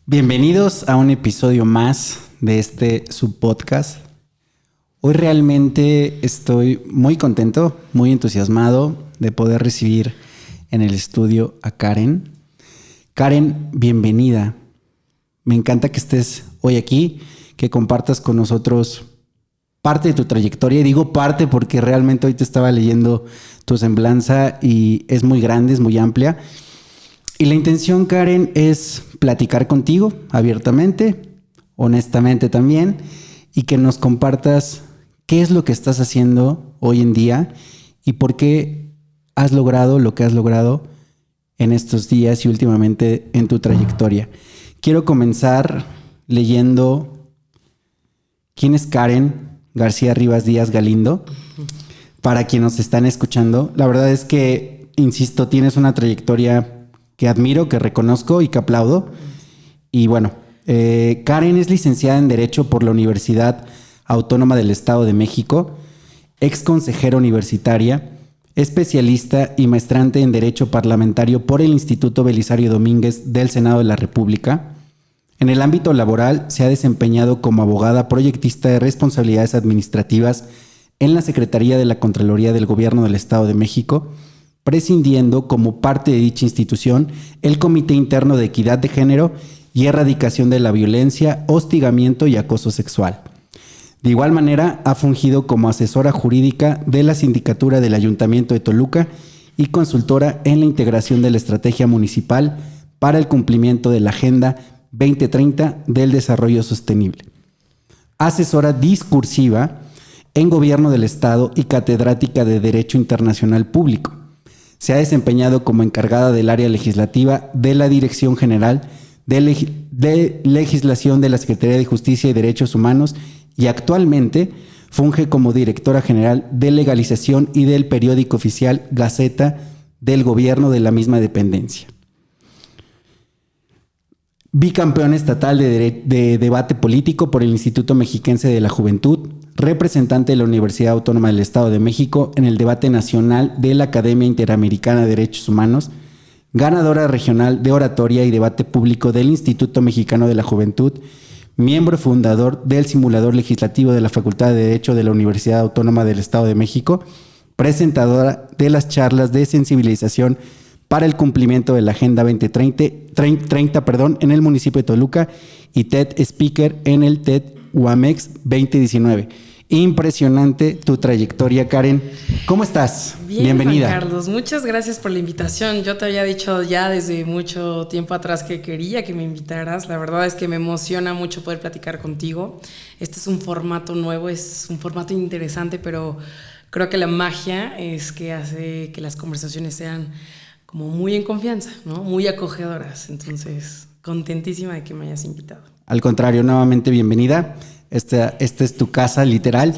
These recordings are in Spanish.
Bienvenidos a un episodio más de este subpodcast. Hoy realmente estoy muy contento, muy entusiasmado de poder recibir en el estudio a Karen. Karen, bienvenida. Me encanta que estés hoy aquí, que compartas con nosotros parte de tu trayectoria. Y digo parte porque realmente hoy te estaba leyendo tu semblanza y es muy grande, es muy amplia. Y la intención, Karen, es platicar contigo abiertamente, honestamente también, y que nos compartas qué es lo que estás haciendo hoy en día y por qué has logrado lo que has logrado en estos días y últimamente en tu trayectoria. Quiero comenzar leyendo quién es Karen García Rivas Díaz Galindo. Para quienes nos están escuchando, la verdad es que, insisto, tienes una trayectoria que admiro, que reconozco y que aplaudo. Y bueno, Karen es licenciada en Derecho por la Universidad Autónoma del Estado de México, ex consejera universitaria, especialista y maestrante en Derecho Parlamentario por el Instituto Belisario Domínguez del Senado de la República. En el ámbito laboral se ha desempeñado como abogada proyectista de responsabilidades administrativas en la Secretaría de la Contraloría del Gobierno del Estado de México, presidiendo como parte de dicha institución el Comité Interno de Equidad de Género y Erradicación de la Violencia, Hostigamiento y Acoso Sexual. De igual manera, ha fungido como asesora jurídica de la Sindicatura del Ayuntamiento de Toluca y consultora en la integración de la estrategia municipal para el cumplimiento de la Agenda 2030 del Desarrollo Sostenible. Asesora discursiva en Gobierno del Estado y catedrática de Derecho Internacional Público. Se ha desempeñado como encargada del área legislativa de la Dirección General de Legislación de la Secretaría de Justicia y Derechos Humanos y actualmente funge como directora general de legalización y del periódico oficial Gaceta del Gobierno de la misma dependencia. Bicampeón estatal de debate político por el Instituto Mexiquense de la Juventud, representante de la Universidad Autónoma del Estado de México en el debate nacional de la Academia Interamericana de Derechos Humanos, ganadora regional de oratoria y debate público del Instituto Mexicano de la Juventud, miembro fundador del simulador legislativo de la Facultad de Derecho de la Universidad Autónoma del Estado de México, presentadora de las charlas de sensibilización para el cumplimiento de la Agenda 2030 en el municipio de Toluca y TED Speaker en el TED UAMEX 2019. Impresionante tu trayectoria, Karen. ¿Cómo estás? Bien, bienvenida. Juan Carlos, muchas gracias por la invitación. Yo te había dicho ya desde mucho tiempo atrás que quería que me invitaras. La verdad es que me emociona mucho poder platicar contigo. Este es un formato nuevo, es un formato interesante, pero creo que la magia es que hace que las conversaciones sean como muy en confianza, ¿no? Muy acogedoras. Entonces, contentísima de que me hayas invitado. Al contrario, nuevamente bienvenida. Esta es tu casa, literal.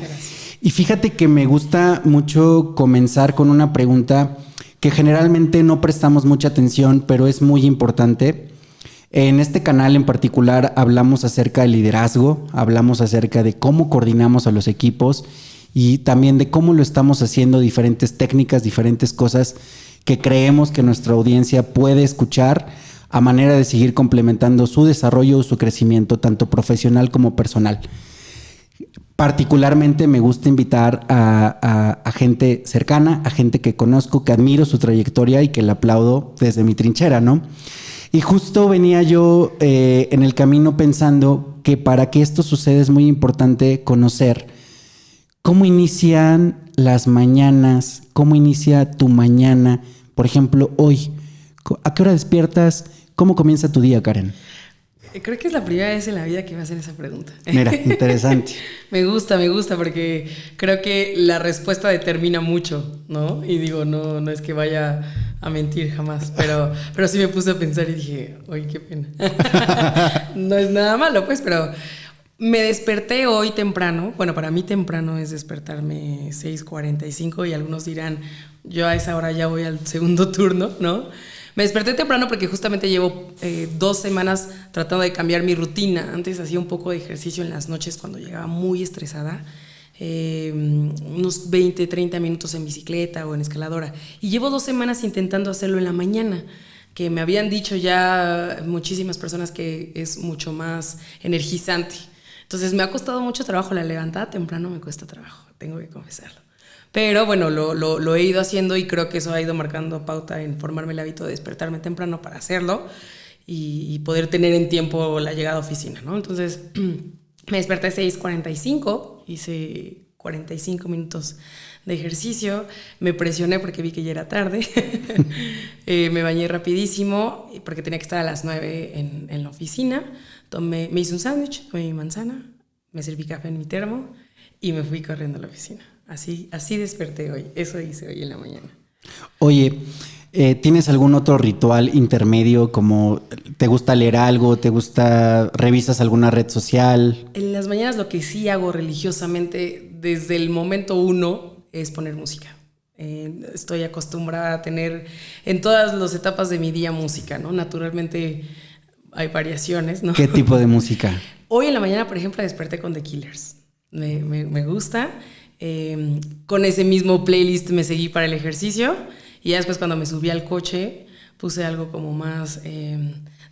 Y fíjate que me gusta mucho comenzar con una pregunta que generalmente no prestamos mucha atención, pero es muy importante. En este canal en particular hablamos acerca del liderazgo, hablamos acerca de cómo coordinamos a los equipos y también de cómo lo estamos haciendo, diferentes técnicas, diferentes cosas que creemos que nuestra audiencia puede escuchar a manera de seguir complementando su desarrollo o su crecimiento, tanto profesional como personal. Particularmente me gusta invitar a gente cercana, a gente que conozco, que admiro su trayectoria y que la aplaudo desde mi trinchera, ¿no? Y justo venía yo en el camino pensando que para que esto suceda es muy importante conocer cómo inician las mañanas, cómo inicia tu mañana, por ejemplo, hoy. ¿A qué hora despiertas? ¿Cómo comienza tu día, Karen? Creo que es la primera vez en la vida que me hacen esa pregunta. Mira, interesante. Me gusta porque creo que la respuesta determina mucho, ¿no? Y digo, no es que vaya a mentir jamás, pero sí me puse a pensar y dije, oye, qué pena. No es nada malo, pues, pero me desperté hoy temprano. Bueno, para mí temprano es despertarme 6:45 y algunos dirán, yo a esa hora ya voy al segundo turno, ¿no? Me desperté temprano porque justamente llevo 2 semanas tratando de cambiar mi rutina. Antes hacía un poco de ejercicio en las noches cuando llegaba muy estresada, unos 20, 30 minutos en bicicleta o en escaladora. Y llevo 2 semanas intentando hacerlo en la mañana, que me habían dicho ya muchísimas personas que es mucho más energizante. Entonces me ha costado mucho trabajo, la levantada temprano me cuesta trabajo, tengo que confesarlo. Pero bueno, lo he ido haciendo y creo que eso ha ido marcando pauta en formarme el hábito de despertarme temprano para hacerlo y poder tener en tiempo la llegada a oficina, ¿no? Entonces me desperté a 6:45, hice 45 minutos de ejercicio, me presioné porque vi que ya era tarde, me bañé rapidísimo porque tenía que estar a las 9 en la oficina, me hice un sándwich, tomé mi manzana, me serví café en mi termo y me fui corriendo a la oficina. Así desperté hoy, eso hice hoy en la mañana. Oye, ¿tienes algún otro ritual intermedio, como te gusta leer algo, revisas alguna red social? En las mañanas lo que sí hago religiosamente desde el momento uno es poner música. Estoy acostumbrada a tener en todas las etapas de mi día música, ¿no? Naturalmente hay variaciones, ¿no? ¿Qué tipo de música? Hoy en la mañana, por ejemplo, desperté con The Killers. Me gusta. Con ese mismo playlist me seguí para el ejercicio y ya después cuando me subí al coche puse algo como más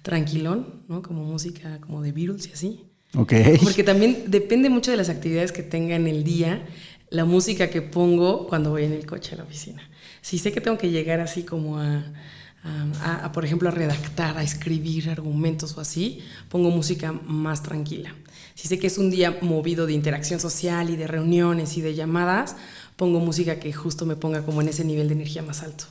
tranquilón, ¿no? Como música como de Beatles y así. Okay. Porque también depende mucho de las actividades que tenga en el día, la música que pongo cuando voy en el coche a la oficina. Si sé que tengo que llegar así como por ejemplo, a redactar, a escribir argumentos o así, pongo música más tranquila. Si sé que es un día movido de interacción social y de reuniones y de llamadas, pongo música que justo me ponga como en ese nivel de energía más alto.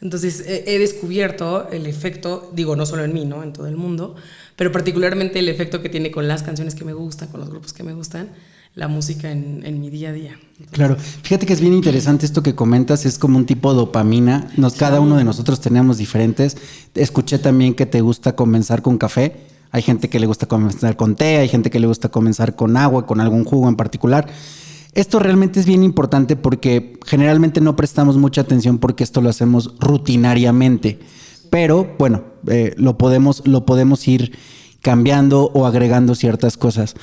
Entonces he descubierto el efecto, digo, no solo en mí, ¿no? En todo el mundo, pero particularmente el efecto que tiene con las canciones que me gustan, con los grupos que me gustan, la música en mi día a día. Entonces, claro, fíjate que es bien interesante esto que comentas, es como un tipo de dopamina. Cada uno de nosotros tenemos diferentes. Escuché también que te gusta comenzar con café. Hay gente que le gusta comenzar con té, hay gente que le gusta comenzar con agua, con algún jugo en particular. Esto realmente es bien importante porque generalmente no prestamos mucha atención porque esto lo hacemos rutinariamente. Pero bueno, lo podemos ir cambiando o agregando ciertas cosas.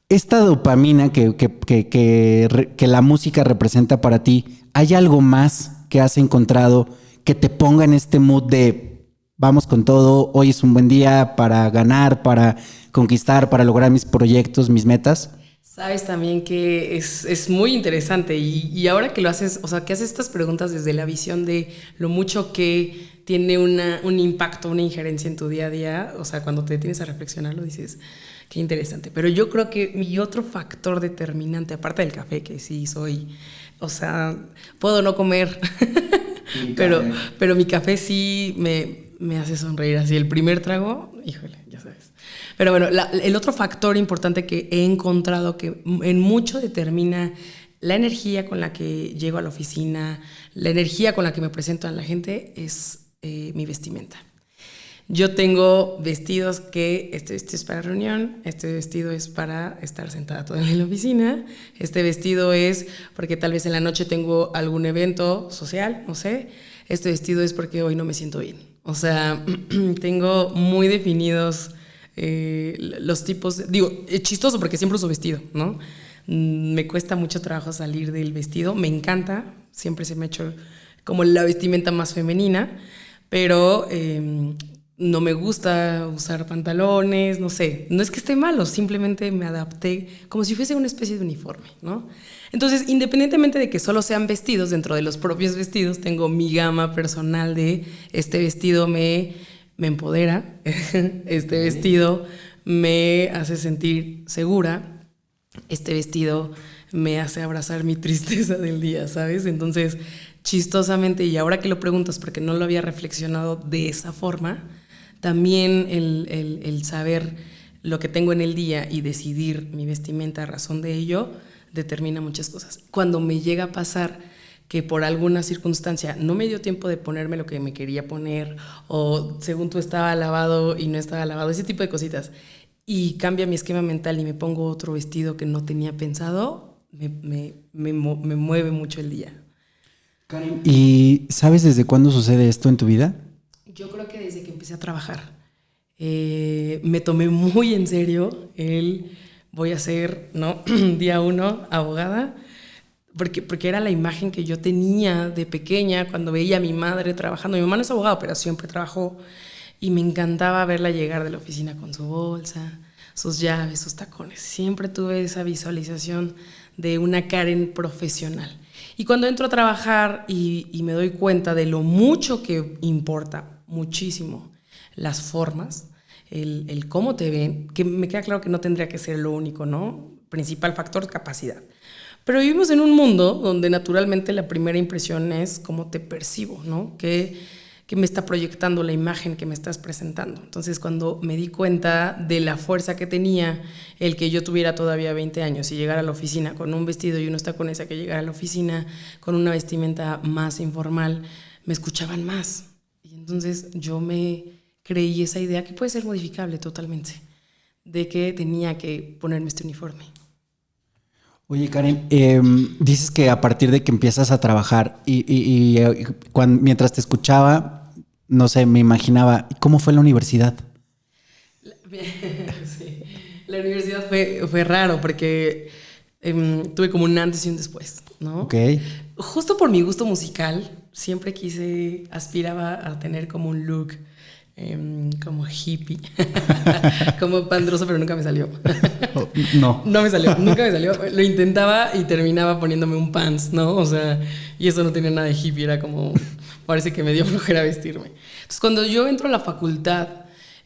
Esta dopamina que la música representa para ti, ¿hay algo más que has encontrado que te ponga en este mood de vamos con todo, hoy es un buen día para ganar, para conquistar, para lograr mis proyectos, mis metas? Sabes también que es muy interesante y ahora que lo haces, o sea, que haces estas preguntas desde la visión de lo mucho que tiene un impacto, una injerencia en tu día a día, o sea, cuando te detienes a reflexionarlo dices, qué interesante. Pero yo creo que mi otro factor determinante, aparte del café, que sí soy, o sea, puedo no comer, pero mi café sí me hace sonreír así. El primer trago, híjole, ya sabes. Pero bueno, el otro factor importante que he encontrado que en mucho determina la energía con la que llego a la oficina, la energía con la que me presento a la gente es mi vestimenta. Yo tengo vestidos que este vestido es para reunión, este vestido es para estar sentada todo el día en la oficina, este vestido es porque tal vez en la noche tengo algún evento social, no sé, este vestido es porque hoy no me siento bien. O sea, tengo muy definidos los tipos, digo, es chistoso porque siempre uso vestido, ¿no? Me cuesta mucho trabajo salir del vestido, me encanta, siempre se me ha hecho como la vestimenta más femenina, pero no me gusta usar pantalones, no sé, no es que esté malo, simplemente me adapté como si fuese una especie de uniforme, ¿no? Entonces, independientemente de que solo sean vestidos, dentro de los propios vestidos tengo mi gama personal de este vestido me empodera, este vestido me hace sentir segura, este vestido me hace abrazar mi tristeza del día, ¿sabes? Entonces, chistosamente, y ahora que lo preguntas porque no lo había reflexionado de esa forma, también el saber lo que tengo en el día y decidir mi vestimenta a razón de ello determina muchas cosas. Cuando me llega a pasar que por alguna circunstancia no me dio tiempo de ponerme lo que me quería poner, o según tú estaba lavado y no estaba lavado, ese tipo de cositas, y cambia mi esquema mental y me pongo otro vestido que no tenía pensado, me mueve mucho el día. Karen, ¿y sabes desde cuándo sucede esto en tu vida? Yo creo que desde que empecé a trabajar. Me tomé muy en serio voy a ser, ¿no? Día 1, abogada. porque era la imagen que yo tenía de pequeña cuando veía a mi madre trabajando. Mi mamá no es abogada, pero siempre trabajó y me encantaba verla llegar de la oficina con su bolsa, sus llaves, sus tacones. Siempre tuve esa visualización de una Karen profesional. Y cuando entro a trabajar y me doy cuenta de lo mucho que importa, muchísimo, las formas, el cómo te ven, que me queda claro que no tendría que ser lo único, ¿no? Principal factor, capacidad. Pero vivimos en un mundo donde naturalmente la primera impresión es cómo te percibo, ¿no? Que me está proyectando la imagen que me estás presentando. Entonces, cuando me di cuenta de la fuerza que tenía el que yo tuviera todavía 20 años y llegara a la oficina con un vestido y unos tacones, a que llegara a la oficina con una vestimenta más informal, me escuchaban más. Y entonces yo me creí esa idea que puede ser modificable totalmente, de que tenía que ponerme este uniforme. Oye, Karen, dices que a partir de que empiezas a trabajar mientras te escuchaba, no sé, me imaginaba, ¿cómo fue la universidad? Sí. La universidad fue raro porque tuve como un antes y un después, ¿no? Ok. Justo por mi gusto musical, siempre aspiraba a tener como un look como hippie, como pandroso, pero nunca me salió. No. No me salió, nunca me salió. Lo intentaba y terminaba poniéndome un pants, ¿no? O sea, y eso no tenía nada de hippie, era como, parece que me dio flojera vestirme. Entonces, cuando yo entro a la facultad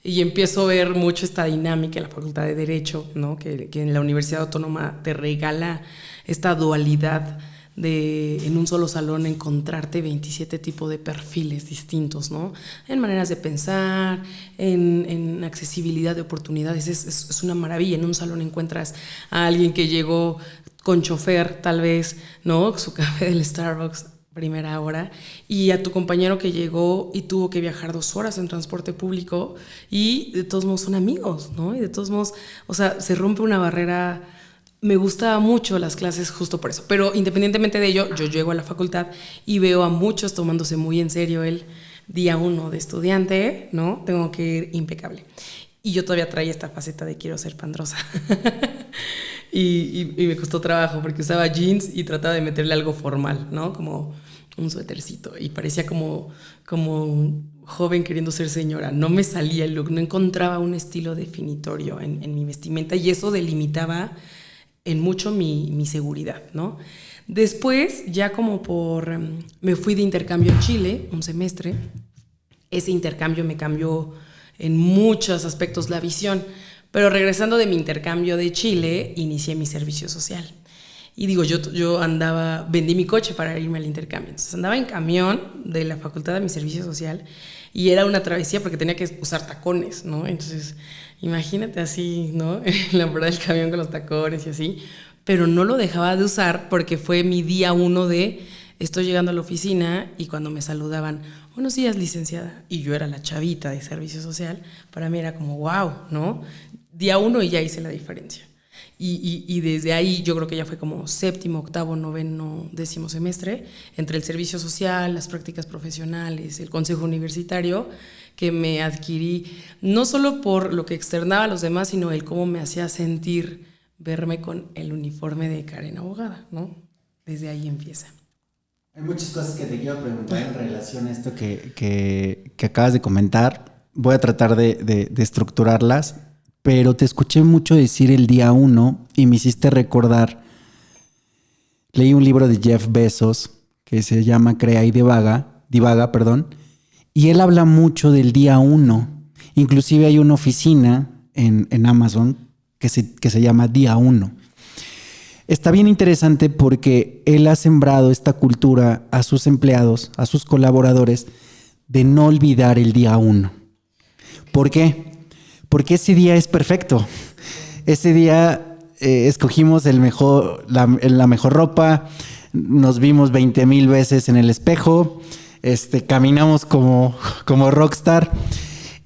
y empiezo a ver mucho esta dinámica en la Facultad de Derecho, ¿no? Que en la Universidad Autónoma te regala esta dualidad de en un solo salón encontrarte 27 tipos de perfiles distintos, ¿no? En maneras de pensar, en accesibilidad de oportunidades. Es una maravilla. En un salón encuentras a alguien que llegó con chofer, tal vez, ¿no? Su café del Starbucks, primera hora, y a tu compañero que llegó y tuvo que viajar 2 horas en transporte público y de todos modos son amigos, ¿no? Y de todos modos, o sea, se rompe una barrera. Me gustaban mucho las clases justo por eso, pero independientemente de ello, yo llego a la facultad y veo a muchos tomándose muy en serio el día 1 de estudiante, ¿no? Tengo que ir impecable. Y yo todavía traía esta faceta de quiero ser pandrosa. y me costó trabajo porque usaba jeans y trataba de meterle algo formal, ¿no? Como un suétercito y parecía como joven queriendo ser señora. No me salía el look, no encontraba un estilo definitorio en mi vestimenta y eso delimitaba en mucho mi seguridad, ¿no? Después, ya me fui de intercambio a Chile, un semestre. Ese intercambio me cambió en muchos aspectos la visión, pero regresando de mi intercambio de Chile, inicié mi servicio social. Y digo, yo vendí mi coche para irme al intercambio. Entonces andaba en camión de la facultad a mi servicio social y era una travesía porque tenía que usar tacones, ¿no? Entonces, imagínate así, ¿no? En la parada del camión con los tacones y así. Pero no lo dejaba de usar porque fue mi día 1 de estoy llegando a la oficina y cuando me saludaban, buenos días, licenciada, y yo era la chavita de servicio social, para mí era como, wow, ¿no? Día 1 y ya hice la diferencia. Y desde ahí yo creo que ya fue como 7º, 8º, 9º, 10º semestre, entre el servicio social, las prácticas profesionales, el consejo universitario, que me adquirí no solo por lo que externaba a los demás, sino el cómo me hacía sentir verme con el uniforme de Karen abogada, ¿no? Desde ahí empieza. Hay muchas cosas que te quiero preguntar en relación a esto que acabas de comentar. Voy a tratar de estructurarlas. Pero te escuché mucho decir el día 1 y me hiciste recordar. Leí un libro de Jeff Bezos que se llama Crea y Divaga, y él habla mucho del día 1. Inclusive hay una oficina en Amazon que se llama Día 1. Está bien interesante porque él ha sembrado esta cultura a sus empleados, a sus colaboradores, de no olvidar el día 1. ¿Por qué? Porque ese día es perfecto. Ese día escogimos la mejor ropa, nos vimos 20,000 veces en el espejo, caminamos como rockstar.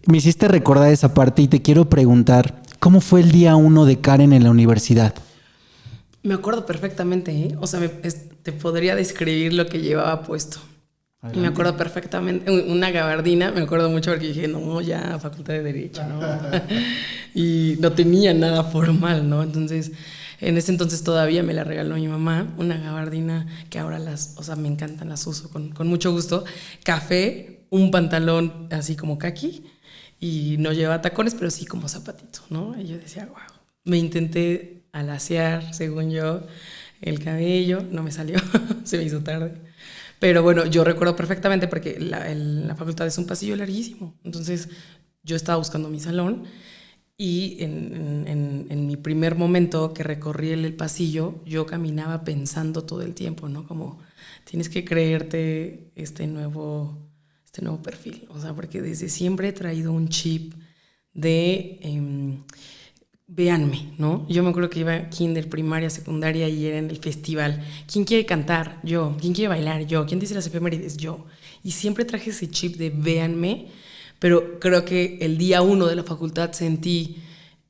Me hiciste recordar esa parte y te quiero preguntar, ¿cómo fue el día 1 de Karen en la universidad? Me acuerdo perfectamente, ¿eh? O sea, te podría describir lo que llevaba puesto. Adelante. Y me acuerdo perfectamente, una gabardina, me acuerdo mucho porque dije, no, ya, Facultad de Derecho, ¿no? Y no tenía nada formal, ¿no? Entonces, En ese entonces todavía me la regaló mi mamá, una gabardina que ahora me encantan, las uso con mucho gusto. Café, un pantalón así como caqui y no lleva tacones, pero sí como zapatito, ¿no? Y yo decía, wow, me intenté alaciar, según yo, el cabello, no me salió, se me hizo tarde. Pero bueno, yo recuerdo perfectamente porque la facultad es un pasillo larguísimo. Entonces yo estaba buscando mi salón y en mi primer momento que recorrí el pasillo, yo caminaba pensando todo el tiempo, ¿no? Como tienes que creerte este nuevo perfil. O sea, porque desde siempre he traído un chip de... véanme, ¿no? Yo me acuerdo que iba a kinder, primaria, secundaria y era en el festival. ¿Quién quiere cantar? Yo. ¿Quién quiere bailar? Yo. ¿Quién dice las efemérides? Yo. Y siempre traje ese chip de véanme, pero creo que el día 1 de la facultad sentí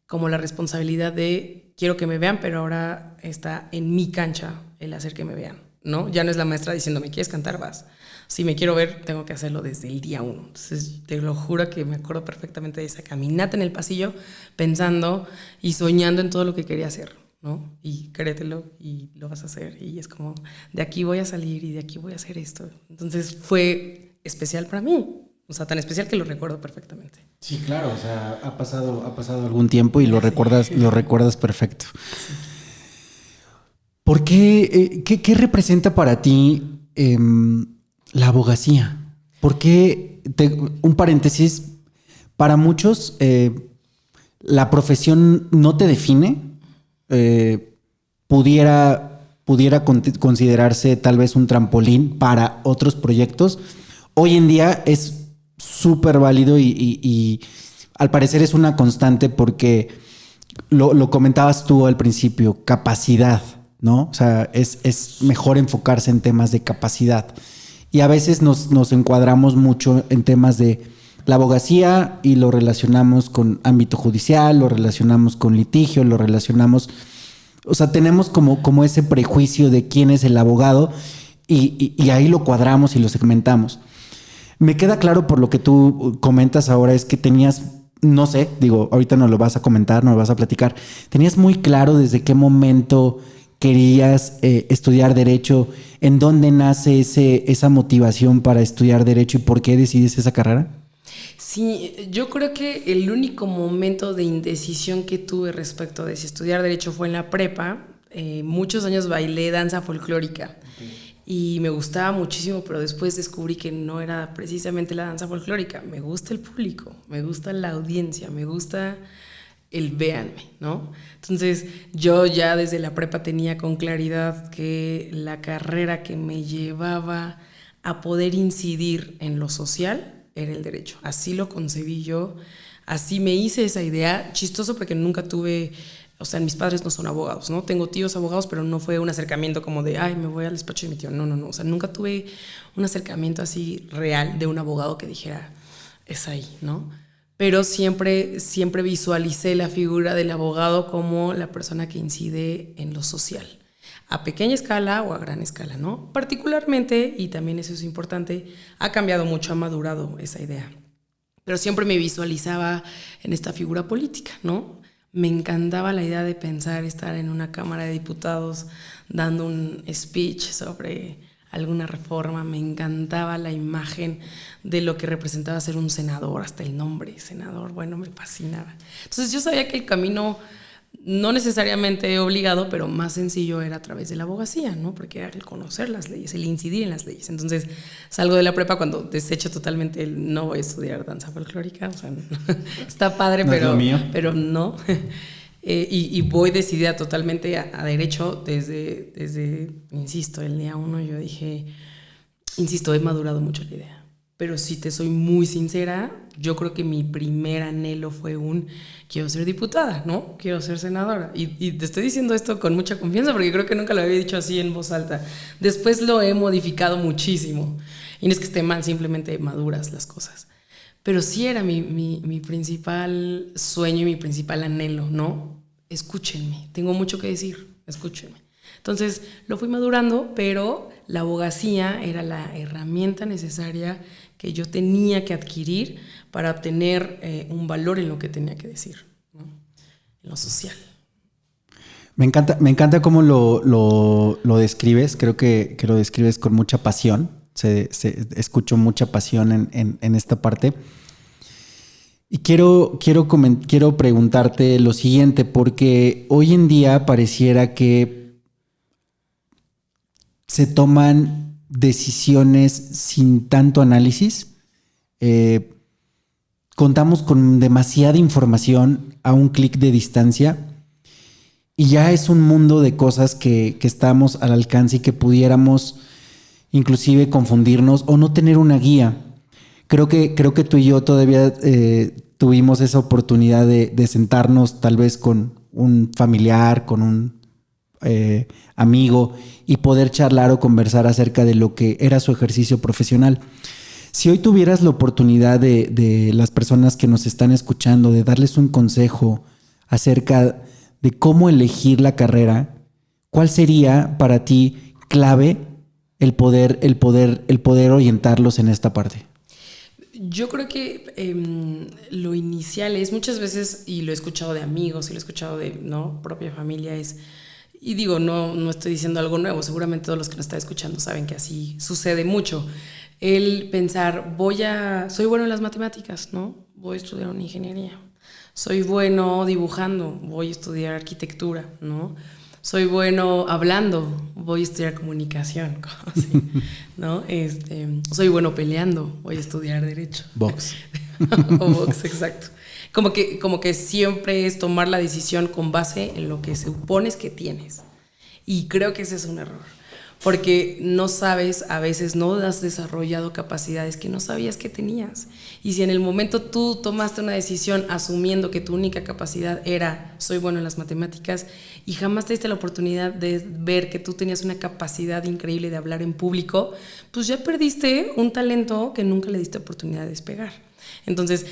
como la responsabilidad de quiero que me vean, pero ahora está en mi cancha el hacer que me vean, ¿no? Ya no es la maestra diciéndome, ¿quieres cantar? Vas. Si me quiero ver, tengo que hacerlo desde el día 1. Entonces, te lo juro que me acuerdo perfectamente de esa caminata en el pasillo, pensando y soñando en todo lo que quería hacer, ¿no? Y créetelo y lo vas a hacer. Y es como, de aquí voy a salir y de aquí voy a hacer esto. Entonces, fue especial para mí. O sea, tan especial que lo recuerdo perfectamente. Sí, claro, o sea, ha pasado algún tiempo y lo recuerdas perfecto. Sí. ¿Por qué, qué representa para ti la abogacía? ¿Por qué, un paréntesis, para muchos la profesión no te define? Pudiera considerarse tal vez un trampolín para otros proyectos. Hoy en día es súper válido y al parecer es una constante porque lo comentabas tú al principio, capacidad, ¿no? O sea, es mejor enfocarse en temas de capacidad. Y a veces nos encuadramos mucho en temas de la abogacía y lo relacionamos con ámbito judicial, lo relacionamos con litigio, lo relacionamos... O sea, tenemos como ese prejuicio de quién es el abogado y ahí lo cuadramos y lo segmentamos. Me queda claro por lo que tú comentas ahora es que tenías, no sé, digo, ahorita no lo vas a comentar, no lo vas a platicar, tenías muy claro desde qué momento querías estudiar Derecho, en dónde nace esa motivación para estudiar Derecho y por qué decides esa carrera. Sí, yo creo que el único momento de indecisión que tuve respecto de si estudiar Derecho fue en la prepa. Muchos años bailé danza folclórica. Okay. Y me gustaba muchísimo, pero después descubrí que no era precisamente la danza folclórica. Me gusta el público, me gusta la audiencia, me gusta el véanme, ¿no? Entonces yo ya desde la prepa tenía con claridad que la carrera que me llevaba a poder incidir en lo social era el derecho. Así lo concebí yo, así me hice esa idea. Chistoso porque nunca tuve... O sea, mis padres no son abogados, ¿no? Tengo tíos abogados, pero no fue un acercamiento como de, ay, me voy al despacho de mi tío. No. O sea, nunca tuve un acercamiento así real de un abogado que dijera, es ahí, ¿no? Pero siempre visualicé la figura del abogado como la persona que incide en lo social, a pequeña escala o a gran escala, ¿no? Particularmente, y también eso es importante, ha cambiado mucho, ha madurado esa idea. Pero siempre me visualizaba en esta figura política, ¿no? Me encantaba la idea de pensar estar en una Cámara de Diputados dando un speech sobre alguna reforma. Me encantaba la imagen de lo que representaba ser un senador, hasta el nombre, senador, bueno, me fascinaba. Entonces yo sabía que el camino no necesariamente obligado, pero más sencillo era a través de la abogacía, ¿no? Porque era el conocer las leyes, el incidir en las leyes. Entonces salgo de la prepa cuando desecho totalmente el no voy a estudiar danza folclórica, o sea, no, está padre, no pero no. Y voy decidida totalmente a derecho desde, insisto, el día 1 yo dije, insisto, he madurado mucho la idea. Pero si te soy muy sincera, yo creo que mi primer anhelo fue quiero ser diputada, ¿no? Quiero ser senadora. Y te estoy diciendo esto con mucha confianza porque creo que nunca lo había dicho así en voz alta. Después lo he modificado muchísimo. Y no es que esté mal, simplemente maduras las cosas. Pero sí era mi principal sueño y mi principal anhelo, ¿no? Escúchenme, tengo mucho que decir, escúchenme. Entonces lo fui madurando, pero la abogacía era la herramienta necesaria que yo tenía que adquirir para obtener un valor en lo que tenía que decir, ¿no? En lo social. Me encanta cómo lo describes. Creo que lo describes con mucha pasión. Escucho mucha pasión en esta parte. Y quiero preguntarte lo siguiente, porque hoy en día pareciera que se toman decisiones sin tanto análisis. Contamos con demasiada información a un clic de distancia y ya es un mundo de cosas que estamos al alcance y que pudiéramos inclusive confundirnos o no tener una guía. Creo que tú y yo todavía tuvimos esa oportunidad de sentarnos tal vez con un familiar, con un amigo y poder charlar o conversar acerca de lo que era su ejercicio profesional. Si hoy tuvieras la oportunidad de las personas que nos están escuchando, de darles un consejo acerca de cómo elegir la carrera, ¿cuál sería para ti clave el poder orientarlos en esta parte? Yo creo que lo inicial es muchas veces, y lo he escuchado de amigos y lo he escuchado de propia familia, y digo, no estoy diciendo algo nuevo, seguramente todos los que nos están escuchando saben que así sucede mucho. El pensar, soy bueno en las matemáticas, ¿no? Voy a estudiar una ingeniería. Soy bueno dibujando, voy a estudiar arquitectura, ¿no? Soy bueno hablando, voy a estudiar comunicación, así, ¿no? Soy bueno peleando, voy a estudiar derecho. Box. O box, exacto. Como que siempre es tomar la decisión con base en lo que supones que tienes. Y creo que ese es un error. Porque no sabes, a veces no has desarrollado capacidades que no sabías que tenías. Y si en el momento tú tomaste una decisión asumiendo que tu única capacidad era soy bueno en las matemáticas y jamás te diste la oportunidad de ver que tú tenías una capacidad increíble de hablar en público, pues ya perdiste un talento que nunca le diste oportunidad de despegar. Entonces,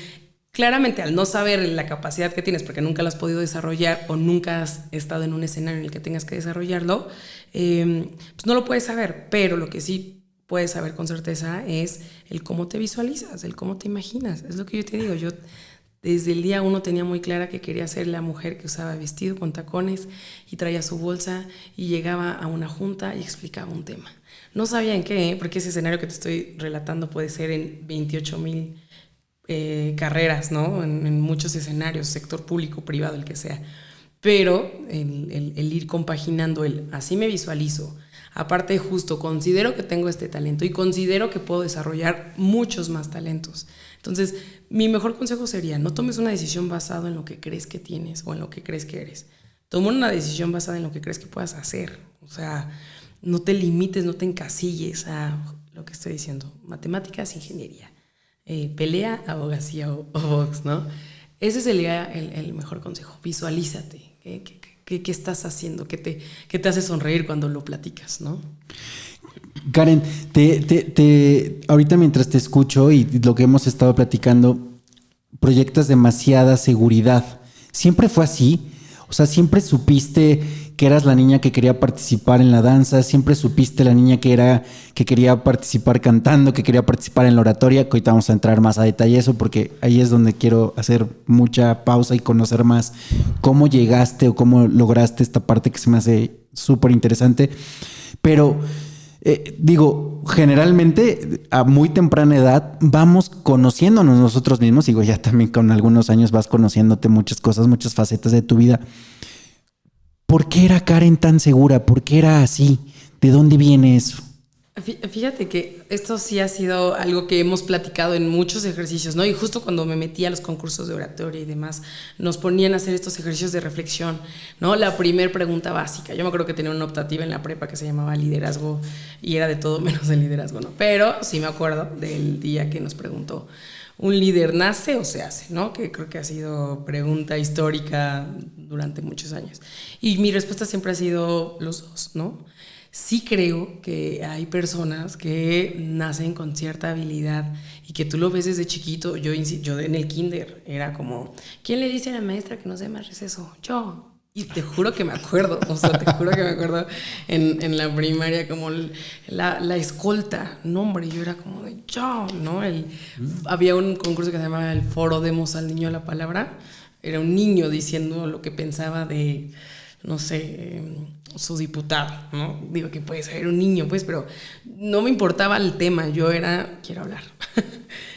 claramente, al no saber la capacidad que tienes, porque nunca la has podido desarrollar o nunca has estado en un escenario en el que tengas que desarrollarlo, pues no lo puedes saber, pero lo que sí puedes saber con certeza es el cómo te visualizas, el cómo te imaginas. Es lo que yo te digo, yo desde el día 1 tenía muy clara que quería ser la mujer que usaba vestido con tacones y traía su bolsa y llegaba a una junta y explicaba un tema. No sabía en qué, porque ese escenario que te estoy relatando puede ser en 28,000 carreras, ¿no? En muchos escenarios, sector público, privado, el que sea. Pero el ir compaginando así me visualizo. Aparte, justo considero que tengo este talento y considero que puedo desarrollar muchos más talentos. Entonces, mi mejor consejo sería, no tomes una decisión basada en lo que crees que tienes o en lo que crees que eres. Toma una decisión basada en lo que crees que puedas hacer. O sea, no te limites, no te encasilles a lo que estoy diciendo. Matemáticas, ingeniería. Pelea, abogacía o box, ¿no? Ese sería el mejor consejo. Visualízate. ¿Qué estás haciendo? ¿Qué te hace sonreír cuando lo platicas, no? Karen, ahorita mientras te escucho y lo que hemos estado platicando, proyectas demasiada seguridad. ¿Siempre fue así? O sea, ¿siempre supiste que eras la niña que quería participar en la danza? ¿Siempre supiste la niña que quería participar cantando, que quería participar en la oratoria? Que ahorita vamos a entrar más a detalle eso, porque ahí es donde quiero hacer mucha pausa y conocer más cómo llegaste o cómo lograste esta parte que se me hace súper interesante. Pero generalmente a muy temprana edad vamos conociéndonos nosotros mismos. Digo, ya también con algunos años vas conociéndote muchas cosas, muchas facetas de tu vida. ¿Por qué era Karen tan segura? ¿Por qué era así? ¿De dónde viene eso? Fíjate que esto sí ha sido algo que hemos platicado en muchos ejercicios, ¿no? Y justo cuando me metí a los concursos de oratoria y demás, nos ponían a hacer estos ejercicios de reflexión, ¿no? La primera pregunta básica. Yo me acuerdo que tenía una optativa en la prepa que se llamaba liderazgo y era de todo menos de liderazgo, ¿no? Pero sí me acuerdo del día que nos preguntó, ¿un líder nace o se hace? ¿No? Que creo que ha sido pregunta histórica durante muchos años. Y mi respuesta siempre ha sido los dos, ¿no? Sí creo que hay personas que nacen con cierta habilidad y que tú lo ves desde chiquito. Yo en el kinder era como, ¿quién le dice a la maestra que no se más receso? Yo. Y te juro que me acuerdo, en la primaria como la escolta, no hombre, yo era como de yo, ¿no? Había un concurso que se llamaba el Foro Demos al Niño la Palabra, era un niño diciendo lo que pensaba de no sé, su diputado, ¿no? Digo que puede ser un niño, pues, pero no me importaba el tema, yo era, quiero hablar.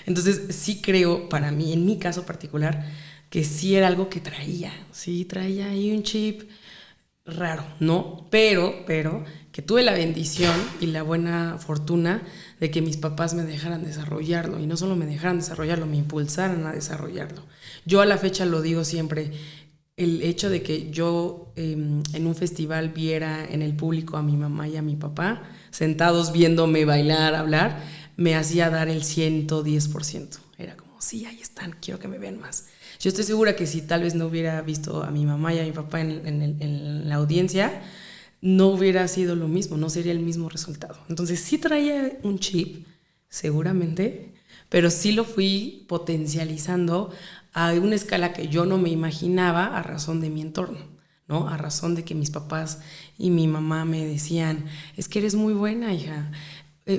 Entonces, sí creo, para mí, en mi caso particular, que sí era algo que traía ahí un chip raro, ¿no? Pero, que tuve la bendición y la buena fortuna de que mis papás me dejaran desarrollarlo, y no solo me dejaran desarrollarlo, me impulsaran a desarrollarlo. Yo a la fecha lo digo siempre, el hecho de que yo en un festival viera en el público a mi mamá y a mi papá sentados viéndome bailar, hablar, me hacía dar el 110%. Era como, sí, ahí están, quiero que me vean más. Yo estoy segura que si tal vez no hubiera visto a mi mamá y a mi papá en la audiencia, no hubiera sido lo mismo, no sería el mismo resultado. Entonces sí traía un chip, seguramente, pero sí lo fui potencializando a una escala que yo no me imaginaba a razón de mi entorno, ¿no? A razón de que mis papás y mi mamá me decían, es que eres muy buena, hija.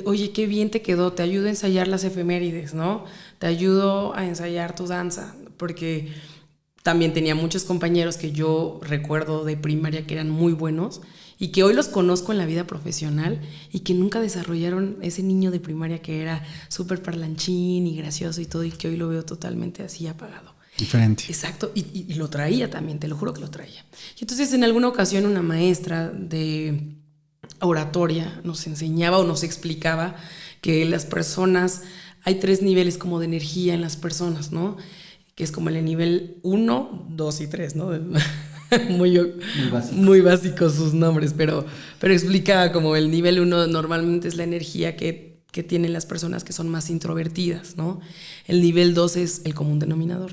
Oye, qué bien te quedó, te ayudo a ensayar las efemérides, ¿no? Te ayudo a ensayar tu danza, porque también tenía muchos compañeros que yo recuerdo de primaria que eran muy buenos y que hoy los conozco en la vida profesional y que nunca desarrollaron ese niño de primaria que era súper parlanchín y gracioso y todo, y que hoy lo veo totalmente así apagado. Diferente. Exacto, y lo traía también, te lo juro que lo traía. Y entonces en alguna ocasión una maestra de oratoria nos enseñaba o nos explicaba que las personas, hay 3 niveles como de energía en las personas, ¿no? Que es como el nivel 1, 2 y 3, ¿no? Muy básicos sus nombres, pero explicaba como el nivel 1 normalmente es la energía que tienen las personas que son más introvertidas, ¿no? El nivel 2 es el común denominador,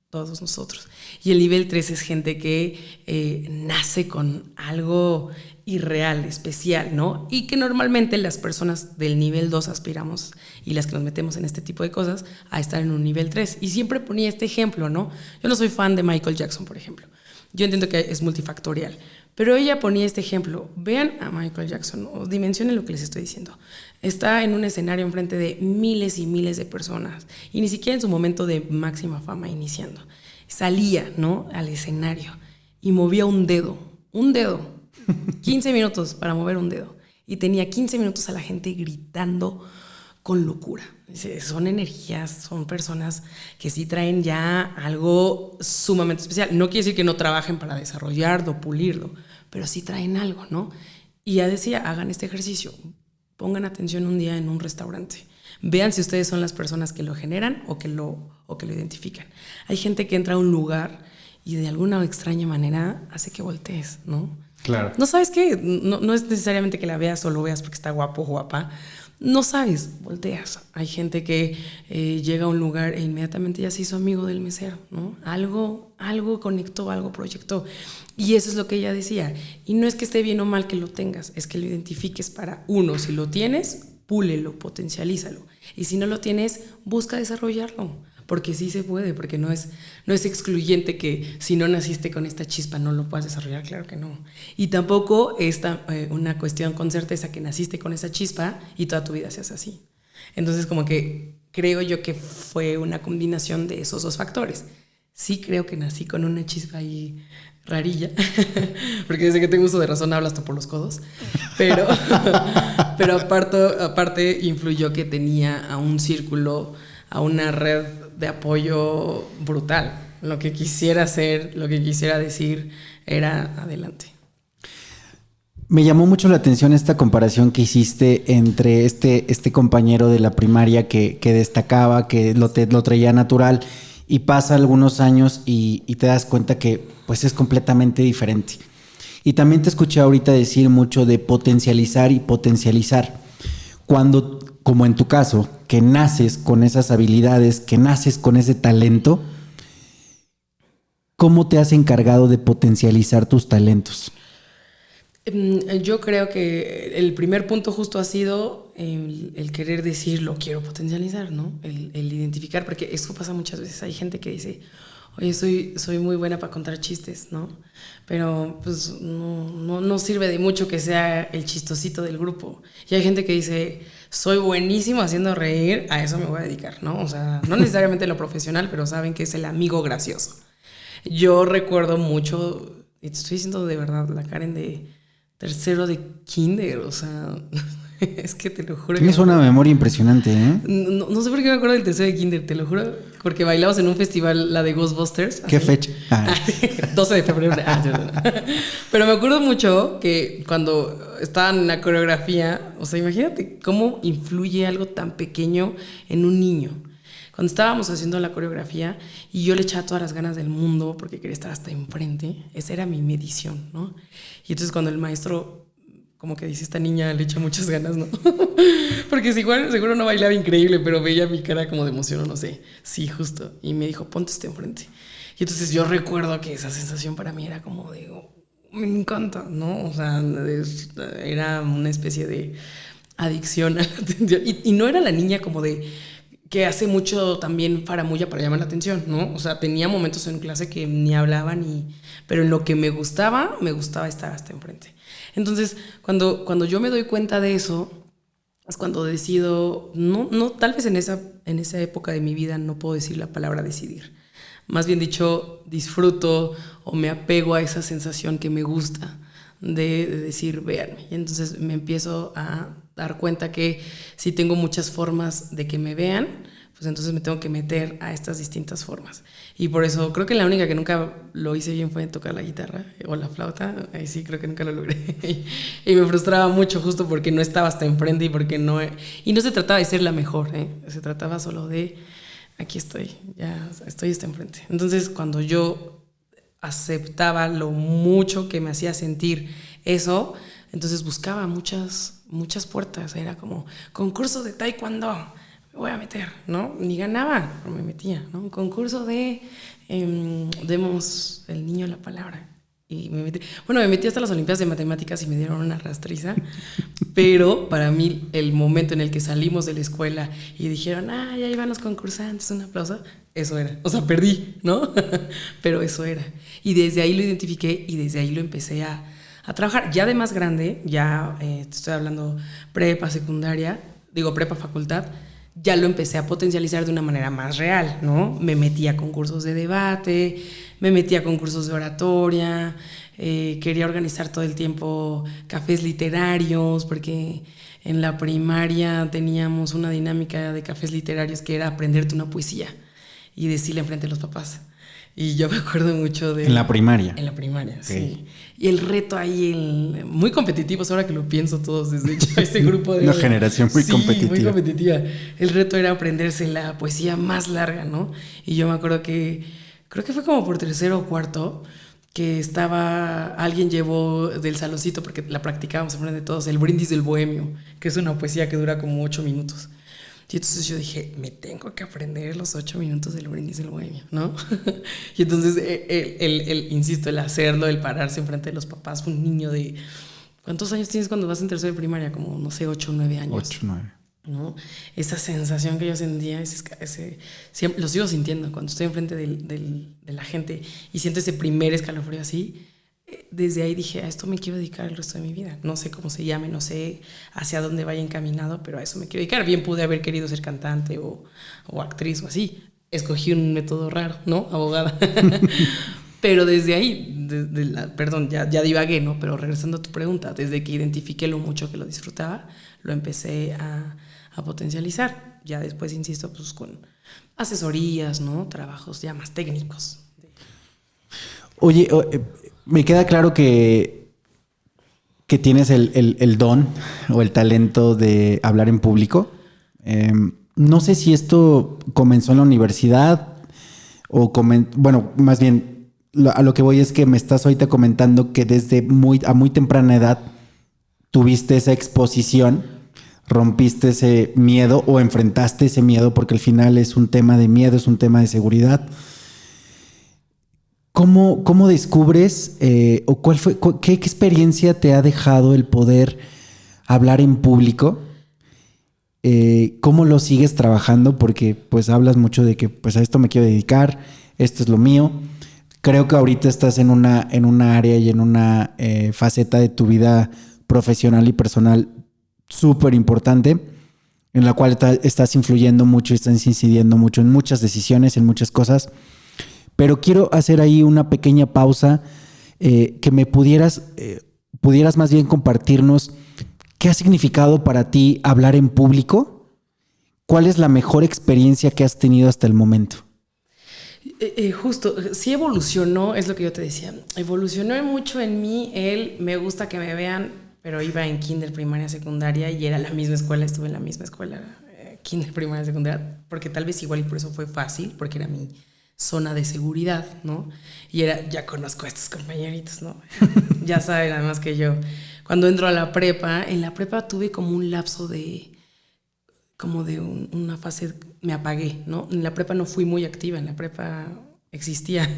todos nosotros. Y el nivel 3 es gente que nace con algo irreal, especial, ¿no? Y que normalmente las personas del nivel 2 aspiramos, y las que nos metemos en este tipo de cosas, a estar en un nivel 3. Y siempre ponía este ejemplo, ¿no? Yo no soy fan de Michael Jackson, por ejemplo. Yo entiendo que es multifactorial, pero ella ponía este ejemplo. Vean a Michael Jackson, o dimensionen lo que les estoy diciendo. Está en un escenario enfrente de miles y miles de personas, y ni siquiera en su momento de máxima fama iniciando. Salía, ¿no?, al escenario y movía un dedo, 15 minutos para mover un dedo, y tenía 15 minutos a la gente gritando con locura. Son energías, son personas que sí traen ya algo sumamente especial. No quiere decir que no trabajen para desarrollarlo, pulirlo, pero sí traen algo, ¿no? Y ya decía, hagan este ejercicio, pongan atención un día en un restaurante, vean si ustedes son las personas que lo generan o que lo identifican. Hay gente que entra a un lugar y de alguna extraña manera hace que voltees, ¿no? Claro. No sabes qué, no es necesariamente que la veas o lo veas porque está guapo o guapa. No sabes, volteas. Hay gente que llega a un lugar e inmediatamente ya se hizo amigo del mesero, ¿no? Algo conectó, algo proyectó. Y eso es lo que ella decía. Y no es que esté bien o mal que lo tengas, es que lo identifiques para uno. Si lo tienes, púlelo, potencialízalo. Y si no lo tienes, busca desarrollarlo. Porque sí se puede, porque no es excluyente que si no naciste con esta chispa no lo puedas desarrollar, claro que no. Y tampoco es una cuestión con certeza que naciste con esa chispa y toda tu vida seas así. Entonces como que creo yo que fue una combinación de esos 2 factores. Sí creo que nací con una chispa ahí rarilla, porque desde que tengo uso de razón hablo hasta por los codos, pero aparte influyó que tenía a un círculo, a una red de apoyo brutal. Lo que quisiera hacer, lo que quisiera decir era adelante. Me llamó mucho la atención esta comparación que hiciste entre este compañero de la primaria que destacaba, que lo traía natural, y pasa algunos años y te das cuenta que pues es completamente diferente. Y también te escuché ahorita decir mucho de potencializar y potencializar. Cuando, como en tu caso, que naces con esas habilidades, que naces con ese talento, ¿cómo te has encargado de potencializar tus talentos? Yo creo que el primer punto justo ha sido el querer decir lo quiero potencializar, ¿no? El identificar, porque eso pasa muchas veces. Hay gente que dice, oye, soy muy buena para contar chistes, ¿no? Pero pues no sirve de mucho que sea el chistosito del grupo. Y hay gente que dice, soy buenísimo haciendo reír, a eso me voy a dedicar, ¿no? O sea, no necesariamente lo profesional, pero saben que es el amigo gracioso. Yo recuerdo mucho y te estoy diciendo de verdad, la Karen de tercero de kinder, o sea, es que te lo juro. Tienes una memoria impresionante, ¿eh? No sé por qué me acuerdo del tercero de kinder, te lo juro, porque bailamos en un festival, la de Ghostbusters. ¿Qué fecha? 12 de febrero. Pero me acuerdo mucho que cuando estaban en la coreografía, o sea, imagínate cómo influye algo tan pequeño en un niño. Cuando estábamos haciendo la coreografía y yo le echaba todas las ganas del mundo porque quería estar hasta enfrente, esa era mi medición, ¿no? Y entonces cuando el maestro como que dice, esta niña le echa muchas ganas, ¿no? Porque seguro no bailaba increíble, pero veía mi cara como de emoción o no sé. Sí, justo. Y me dijo, ponte este enfrente. Y entonces yo recuerdo que esa sensación para mí era como de, me encanta, ¿no? O sea, era una especie de adicción a la atención. Y no era la niña como de que hace mucho también faramulla para llamar la atención, ¿no? O sea, tenía momentos en clase que ni hablaba pero en lo que me gustaba estar hasta enfrente. Entonces, cuando yo me doy cuenta de eso, es cuando decido, no, tal vez en esa época de mi vida no puedo decir la palabra decidir. Más bien dicho, disfruto o me apego a esa sensación que me gusta de decir, véanme. Y entonces me empiezo a dar cuenta que si tengo muchas formas de que me vean, pues entonces me tengo que meter a estas distintas formas. Y por eso creo que la única que nunca lo hice bien fue tocar la guitarra o la flauta. Ahí sí creo que nunca lo logré. Y me frustraba mucho justo porque no estaba hasta enfrente y no se trataba de ser la mejor, ¿eh? Se trataba solo de, aquí estoy, ya estoy hasta enfrente. Entonces cuando yo aceptaba lo mucho que me hacía sentir eso, entonces buscaba muchas puertas. Era como, concurso de taekwondo, me voy a meter, ¿no? Ni ganaba, pero me metía, ¿no? Un concurso de demos el niño la palabra. Y me metí hasta las Olimpiadas de Matemáticas y me dieron una rastriza. Pero para mí, el momento en el que salimos de la escuela y dijeron, ya iban los concursantes, un aplauso, eso era. O sea, perdí, ¿no? Pero eso era. Y desde ahí lo identifiqué y desde ahí lo empecé a trabajar. Ya de más grande, te estoy hablando prepa, secundaria, prepa, facultad, ya lo empecé a potencializar de una manera más real, ¿no? Me metí a concursos de debate, me metí a concursos de oratoria, quería organizar todo el tiempo cafés literarios, porque en la primaria teníamos una dinámica de cafés literarios que era aprenderte una poesía y decirle enfrente a los papás. Y yo me acuerdo mucho de... ¿En la primaria? En la primaria, okay. Sí. Y el reto ahí, muy competitivos, ahora que lo pienso todos desde ese grupo de... Una generación muy competitiva. muy competitiva. El reto era aprenderse la poesía más larga, ¿no? Y yo me acuerdo creo que fue como por tercero o cuarto, que alguien llevó del saloncito, porque la practicábamos en frente de todos, el Brindis del Bohemio, que es una poesía que dura como 8 minutos. Y entonces yo dije, me tengo que aprender los 8 minutos del Brindis del Bohemio, ¿no? Y entonces, insisto, el hacerlo, el pararse enfrente de los papás, fue un niño de... ¿Cuántos años tienes cuando vas en tercero de primaria? Como, no sé, 8 o 9 años. 8 o 9. ¿No? Esa sensación que yo sentía, siempre, lo sigo sintiendo cuando estoy enfrente de la gente y siento ese primer escalofrío así. Desde ahí dije, a esto me quiero dedicar el resto de mi vida. No sé cómo se llame, no sé hacia dónde vaya encaminado, pero a eso me quiero dedicar. Bien pude haber querido ser cantante o actriz o así. Escogí un método raro, ¿no? Abogada. Pero desde ahí, perdón, ya divagué, ¿no? Pero regresando a tu pregunta, desde que identifiqué lo mucho que lo disfrutaba, lo empecé a potencializar. Ya después, insisto, pues con asesorías, ¿no? Trabajos ya más técnicos. Oye, me queda claro que tienes el don o el talento de hablar en público. No sé si esto comenzó en la universidad o más bien a lo que voy es que me estás ahorita comentando que desde a muy temprana edad tuviste esa exposición, rompiste ese miedo o enfrentaste ese miedo, porque al final es un tema de miedo, es un tema de seguridad. ¿Cómo descubres o qué experiencia te ha dejado el poder hablar en público? ¿Cómo lo sigues trabajando? Porque pues hablas mucho de que pues a esto me quiero dedicar, esto es lo mío. Creo que ahorita estás en una área y en una faceta de tu vida profesional y personal súper importante, en la cual estás influyendo mucho y estás incidiendo mucho en muchas decisiones, en muchas cosas. Pero quiero hacer ahí una pequeña pausa que me pudieras más bien compartirnos qué ha significado para ti hablar en público. ¿Cuál es la mejor experiencia que has tenido hasta el momento? Justo, sí evolucionó, es lo que yo te decía. Evolucionó mucho en mí me gusta que me vean, pero iba en kinder, primaria, secundaria y era la misma escuela, estuve en la misma escuela, kinder, primaria, secundaria, porque tal vez igual y por eso fue fácil, porque era mi zona de seguridad, ¿no? Y ya conozco a estos compañeritos, ¿no? Ya saben, además que yo. Cuando entro a la prepa, en la prepa tuve como un lapso una fase, me apagué, ¿no? En la prepa no fui muy activa, en la prepa existía.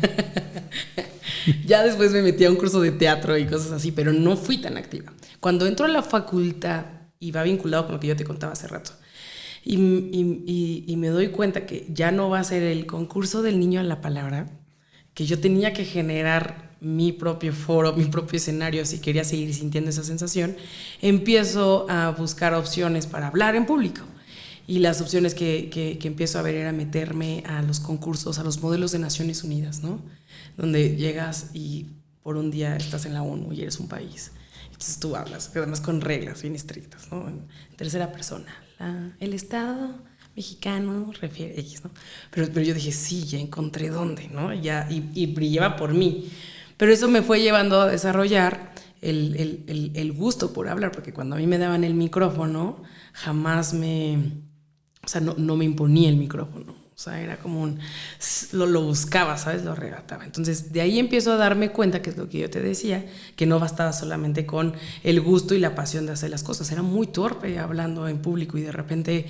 Ya después me metí a un curso de teatro y cosas así, pero no fui tan activa. Cuando entro a la facultad, y va vinculado con lo que yo te contaba hace rato, y me doy cuenta que ya no va a ser el concurso del niño a la palabra, que yo tenía que generar mi propio foro, mi propio escenario, si quería seguir sintiendo esa sensación, empiezo a buscar opciones para hablar en público. Y las opciones que empiezo a ver era meterme a los concursos, a los modelos de Naciones Unidas, ¿no? Donde llegas y por un día estás en la ONU y eres un país. Entonces tú hablas, además con reglas bien estrictas, ¿no? En tercera persona. El Estado mexicano refiere X, ¿no? Pero yo dije, sí, ya encontré dónde, ¿no? Y brillaba por mí. Pero eso me fue llevando a desarrollar el gusto por hablar, porque cuando a mí me daban el micrófono, jamás no me imponía el micrófono. O sea, era como lo buscaba, ¿sabes? Lo arrebataba. Entonces, de ahí empiezo a darme cuenta, que es lo que yo te decía, que no bastaba solamente con el gusto y la pasión de hacer las cosas. Era muy torpe hablando en público y de repente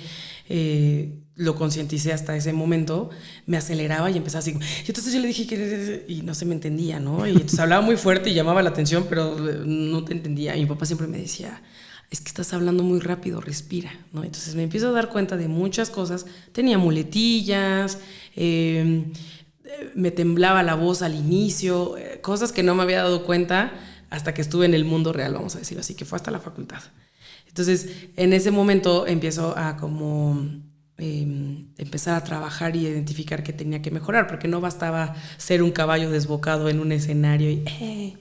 lo concienticé hasta ese momento, me aceleraba y empezaba así. Y entonces yo le dije que... Y no se me entendía, ¿no? Y entonces hablaba muy fuerte y llamaba la atención, pero no te entendía. Y mi papá siempre me decía... es que estás hablando muy rápido, respira, ¿no? Entonces me empiezo a dar cuenta de muchas cosas. Tenía muletillas, me temblaba la voz al inicio, cosas que no me había dado cuenta hasta que estuve en el mundo real, vamos a decirlo así, que fue hasta la facultad. Entonces, en ese momento empiezo a empezar a trabajar y identificar que tenía que mejorar, porque no bastaba ser un caballo desbocado en un escenario y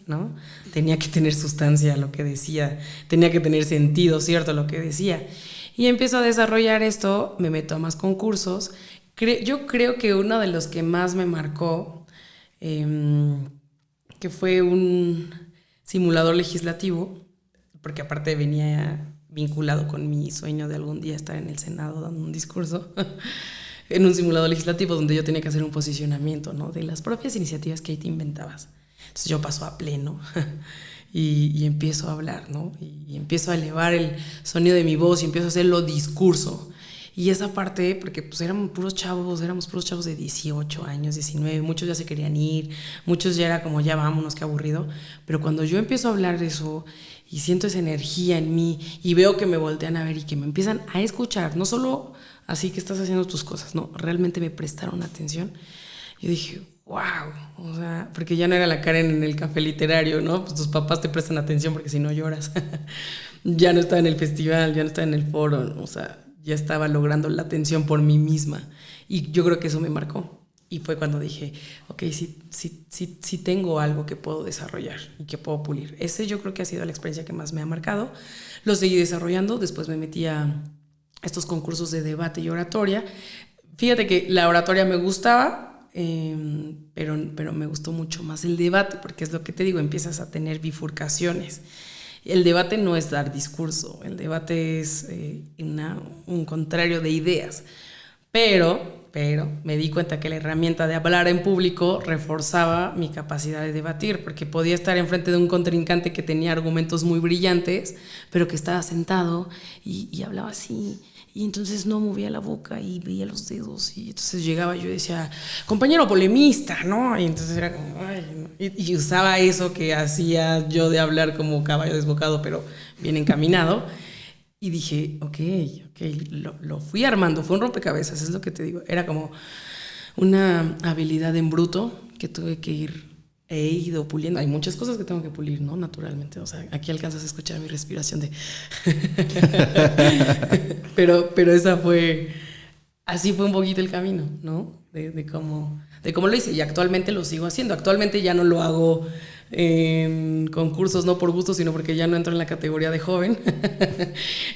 ¿no? Tenía que tener sustancia lo que decía, tenía que tener sentido, ¿cierto? Lo que decía. Y empiezo a desarrollar esto, me meto a más concursos. Yo creo que uno de los que más me marcó, que fue un simulador legislativo, porque aparte venía vinculado con mi sueño de algún día estar en el Senado dando un discurso, en un simulador legislativo donde yo tenía que hacer un posicionamiento, ¿no? De las propias iniciativas que ahí te inventabas. Entonces yo paso a pleno y empiezo a hablar, ¿no? Y empiezo a elevar el sonido de mi voz y empiezo a hacerlo discurso. Y esa parte, porque pues éramos puros chavos de 18 años, 19, muchos ya se querían ir, muchos ya era como ya vámonos, qué aburrido. Pero cuando yo empiezo a hablar de eso y siento esa energía en mí y veo que me voltean a ver y que me empiezan a escuchar, no solo así que estás haciendo tus cosas, no, realmente me prestaron atención. Yo dije, wow, o sea, porque ya no era la Karen en el café literario, ¿no? Pues tus papás te prestan atención porque si no lloras. Ya no estaba en el festival, ya no estaba en el foro, ¿no? O sea, ya estaba logrando la atención por mí misma. Y yo creo que eso me marcó. Y fue cuando dije, ok, sí tengo algo que puedo desarrollar y que puedo pulir. Ese yo creo que ha sido la experiencia que más me ha marcado. Lo seguí desarrollando, después me metí a estos concursos de debate y oratoria. Fíjate que la oratoria me gustaba, pero me gustó mucho más el debate, porque es lo que te digo, empiezas a tener bifurcaciones. El debate no es dar discurso, el debate es un contrario de ideas. Pero me di cuenta que la herramienta de hablar en público reforzaba mi capacidad de debatir, porque podía estar enfrente de un contrincante que tenía argumentos muy brillantes, pero que estaba sentado y hablaba así, y entonces no movía la boca y veía los dedos, y entonces llegaba yo y decía, compañero polemista, ¿no? Y entonces era como, ay, ¿no? Y usaba eso que hacía yo de hablar como caballo desbocado, pero bien encaminado. Y dije, ok, lo fui armando, fue un rompecabezas, es lo que te digo. Era como una habilidad en bruto que tuve que he ido puliendo. Hay muchas cosas que tengo que pulir, ¿no? Naturalmente, o sea, aquí alcanzas a escuchar mi respiración de... pero así fue un poquito el camino, ¿no? De cómo de cómo lo hice, y actualmente lo sigo haciendo. Actualmente ya no lo hago en concursos, no por gusto, sino porque ya no entro en la categoría de joven.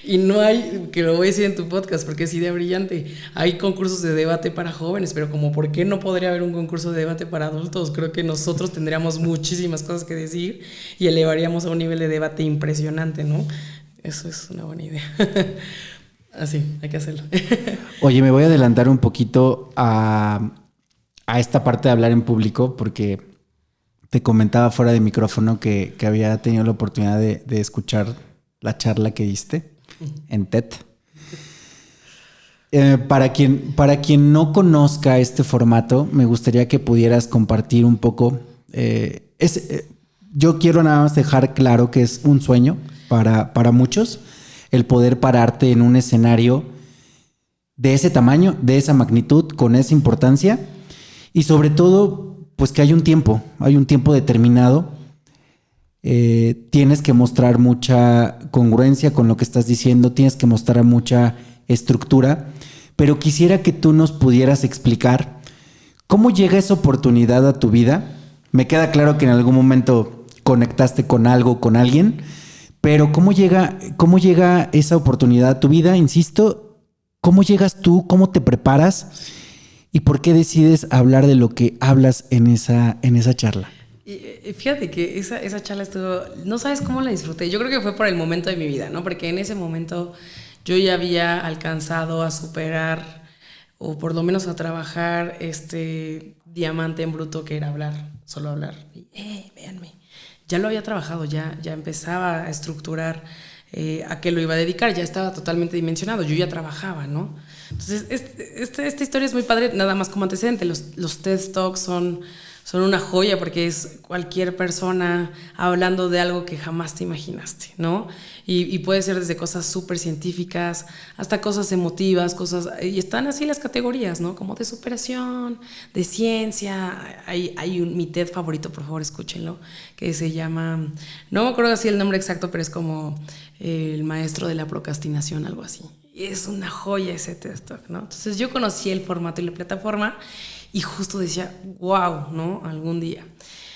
Y no hay, que lo voy a decir en tu podcast porque es idea brillante, hay concursos de debate para jóvenes, pero como ¿por qué no podría haber un concurso de debate para adultos? Creo que nosotros tendríamos muchísimas cosas que decir y elevaríamos a un nivel de debate impresionante, ¿no? Eso es una buena idea. Así, hay que hacerlo. Oye, me voy a adelantar un poquito a esta parte de hablar en público, porque te comentaba fuera de micrófono que había tenido la oportunidad de escuchar la charla que diste en TED. Para quien no conozca este formato, me gustaría que pudieras compartir un poco. Yo quiero nada más dejar claro que es un sueño para muchos el poder pararte en un escenario de ese tamaño, de esa magnitud, con esa importancia, y sobre todo pues que hay un tiempo determinado. Tienes que mostrar mucha congruencia con lo que estás diciendo, tienes que mostrar mucha estructura, pero quisiera que tú nos pudieras explicar cómo llega esa oportunidad a tu vida. Me queda claro que en algún momento conectaste con algo, con alguien, pero ¿cómo llega esa oportunidad a tu vida? Insisto, ¿cómo llegas tú? ¿Cómo te preparas? ¿Y por qué decides hablar de lo que hablas en esa charla? Y fíjate que esa charla estuvo... No sabes cómo la disfruté. Yo creo que fue por el momento de mi vida, ¿no? Porque en ese momento yo ya había alcanzado a superar, o por lo menos a trabajar, este diamante en bruto que era hablar, solo hablar. Y, véanme. Ya lo había trabajado, ya empezaba a estructurar a qué lo iba a dedicar, ya estaba totalmente dimensionado, yo ya trabajaba, ¿no? Entonces, esta historia es muy padre, nada más como antecedente. Los TED Talks son una joya porque es cualquier persona hablando de algo que jamás te imaginaste, ¿no? Y puede ser desde cosas súper científicas hasta cosas emotivas, y están así las categorías, ¿no? Como de superación, de ciencia. Mi TED favorito, por favor, escúchenlo, que se llama, no me acuerdo así el nombre exacto, pero es como el maestro de la procrastinación, algo así. Y es una joya ese TED Talk, ¿no? Entonces yo conocí el formato y la plataforma y justo decía, wow, ¿no? Algún día.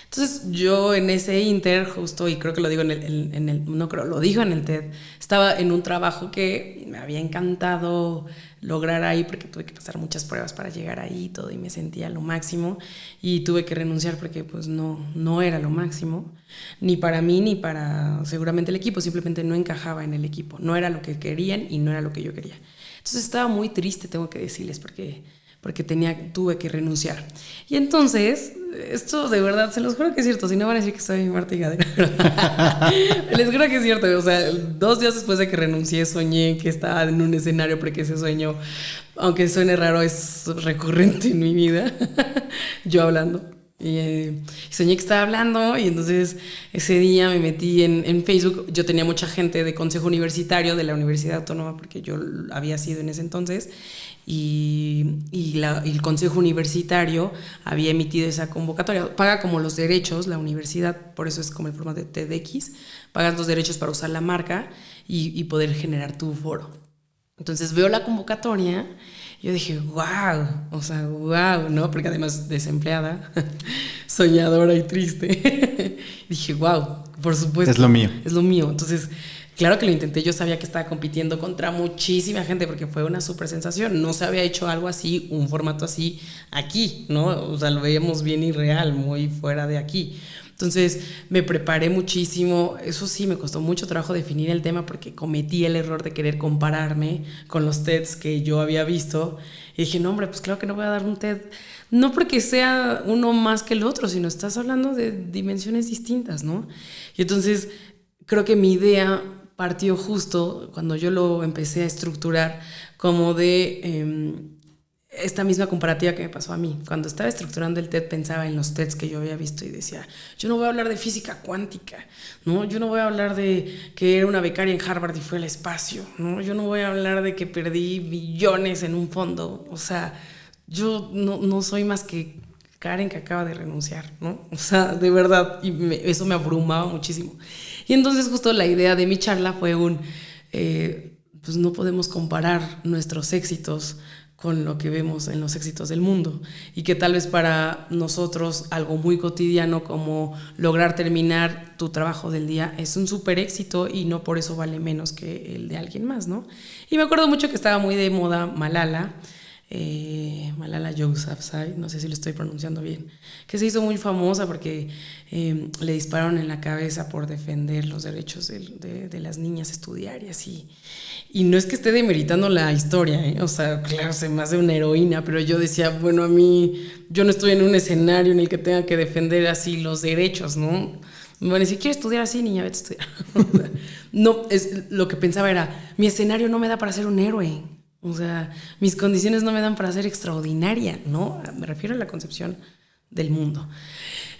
Entonces yo en ese inter, justo, y creo que lo digo lo dijo en el TED, estaba en un trabajo que me había encantado lograr ahí porque tuve que pasar muchas pruebas para llegar ahí y todo, y me sentía lo máximo, y tuve que renunciar porque pues no era lo máximo, ni para mí ni para seguramente el equipo, simplemente no encajaba en el equipo, no era lo que querían y no era lo que yo quería. Entonces estaba muy triste, tengo que decirles, porque tuve que renunciar. Y entonces, esto de verdad, se los juro que es cierto, si no van a decir que soy Marta Gadera. Les juro que es cierto, o sea, 2 días después de que renuncié, soñé que estaba en un escenario, porque ese sueño, aunque suene raro, es recurrente en mi vida, yo hablando. Y soñé que estaba hablando, y entonces ese día me metí en Facebook. Yo tenía mucha gente de consejo universitario de la Universidad Autónoma, porque yo había sido en ese entonces, y el consejo universitario había emitido esa convocatoria. Paga como los derechos la universidad, por eso es como el formato de TEDx, pagas los derechos para usar la marca y poder generar tu foro. Entonces veo la convocatoria. Yo dije, wow, ¿no? Porque además desempleada, soñadora y triste. Dije, wow, por supuesto. Es lo mío. Es lo mío. Entonces, claro que lo intenté. Yo sabía que estaba compitiendo contra muchísima gente porque fue una súper sensación. No se había hecho algo así, un formato así aquí, ¿no? O sea, lo veíamos bien irreal, muy fuera de aquí. Entonces me preparé muchísimo. Eso sí, me costó mucho trabajo definir el tema porque cometí el error de querer compararme con los TEDs que yo había visto. Y dije, no, hombre, pues claro que no voy a dar un TED. No porque sea uno más que el otro, sino estás hablando de dimensiones distintas, ¿no? Y entonces creo que mi idea partió justo cuando yo lo empecé a estructurar como de... esta misma comparativa que me pasó a mí. Cuando estaba estructurando el TED pensaba en los TEDs que yo había visto y decía, yo no voy a hablar de física cuántica, ¿no? Yo no voy a hablar de que era una becaria en Harvard y fue al espacio, ¿no? Yo no voy a hablar de que perdí billones en un fondo. O sea, yo no soy más que Karen que acaba de renunciar, ¿no? O sea, de verdad, eso me abrumaba muchísimo. Y entonces justo la idea de mi charla fue pues no podemos comparar nuestros éxitos con lo que vemos en los éxitos del mundo y que tal vez para nosotros algo muy cotidiano como lograr terminar tu trabajo del día es un súper éxito y no por eso vale menos que el de alguien más, ¿no? Y me acuerdo mucho que estaba muy de moda Malala Yousafzai, no sé si lo estoy pronunciando bien, que se hizo muy famosa porque le dispararon en la cabeza por defender los derechos de las niñas estudiar y así. Y no es que esté demeritando la historia, o sea, claro, se me hace una heroína, pero yo decía, bueno, a mí, yo no estoy en un escenario en el que tenga que defender así los derechos, ¿no? Me van a decir, ¿quieres estudiar así, niña? Vete a estudiar. No, lo que pensaba era, mi escenario no me da para ser un héroe. O sea, mis condiciones no me dan para ser extraordinaria, ¿no? Me refiero a la concepción del mundo.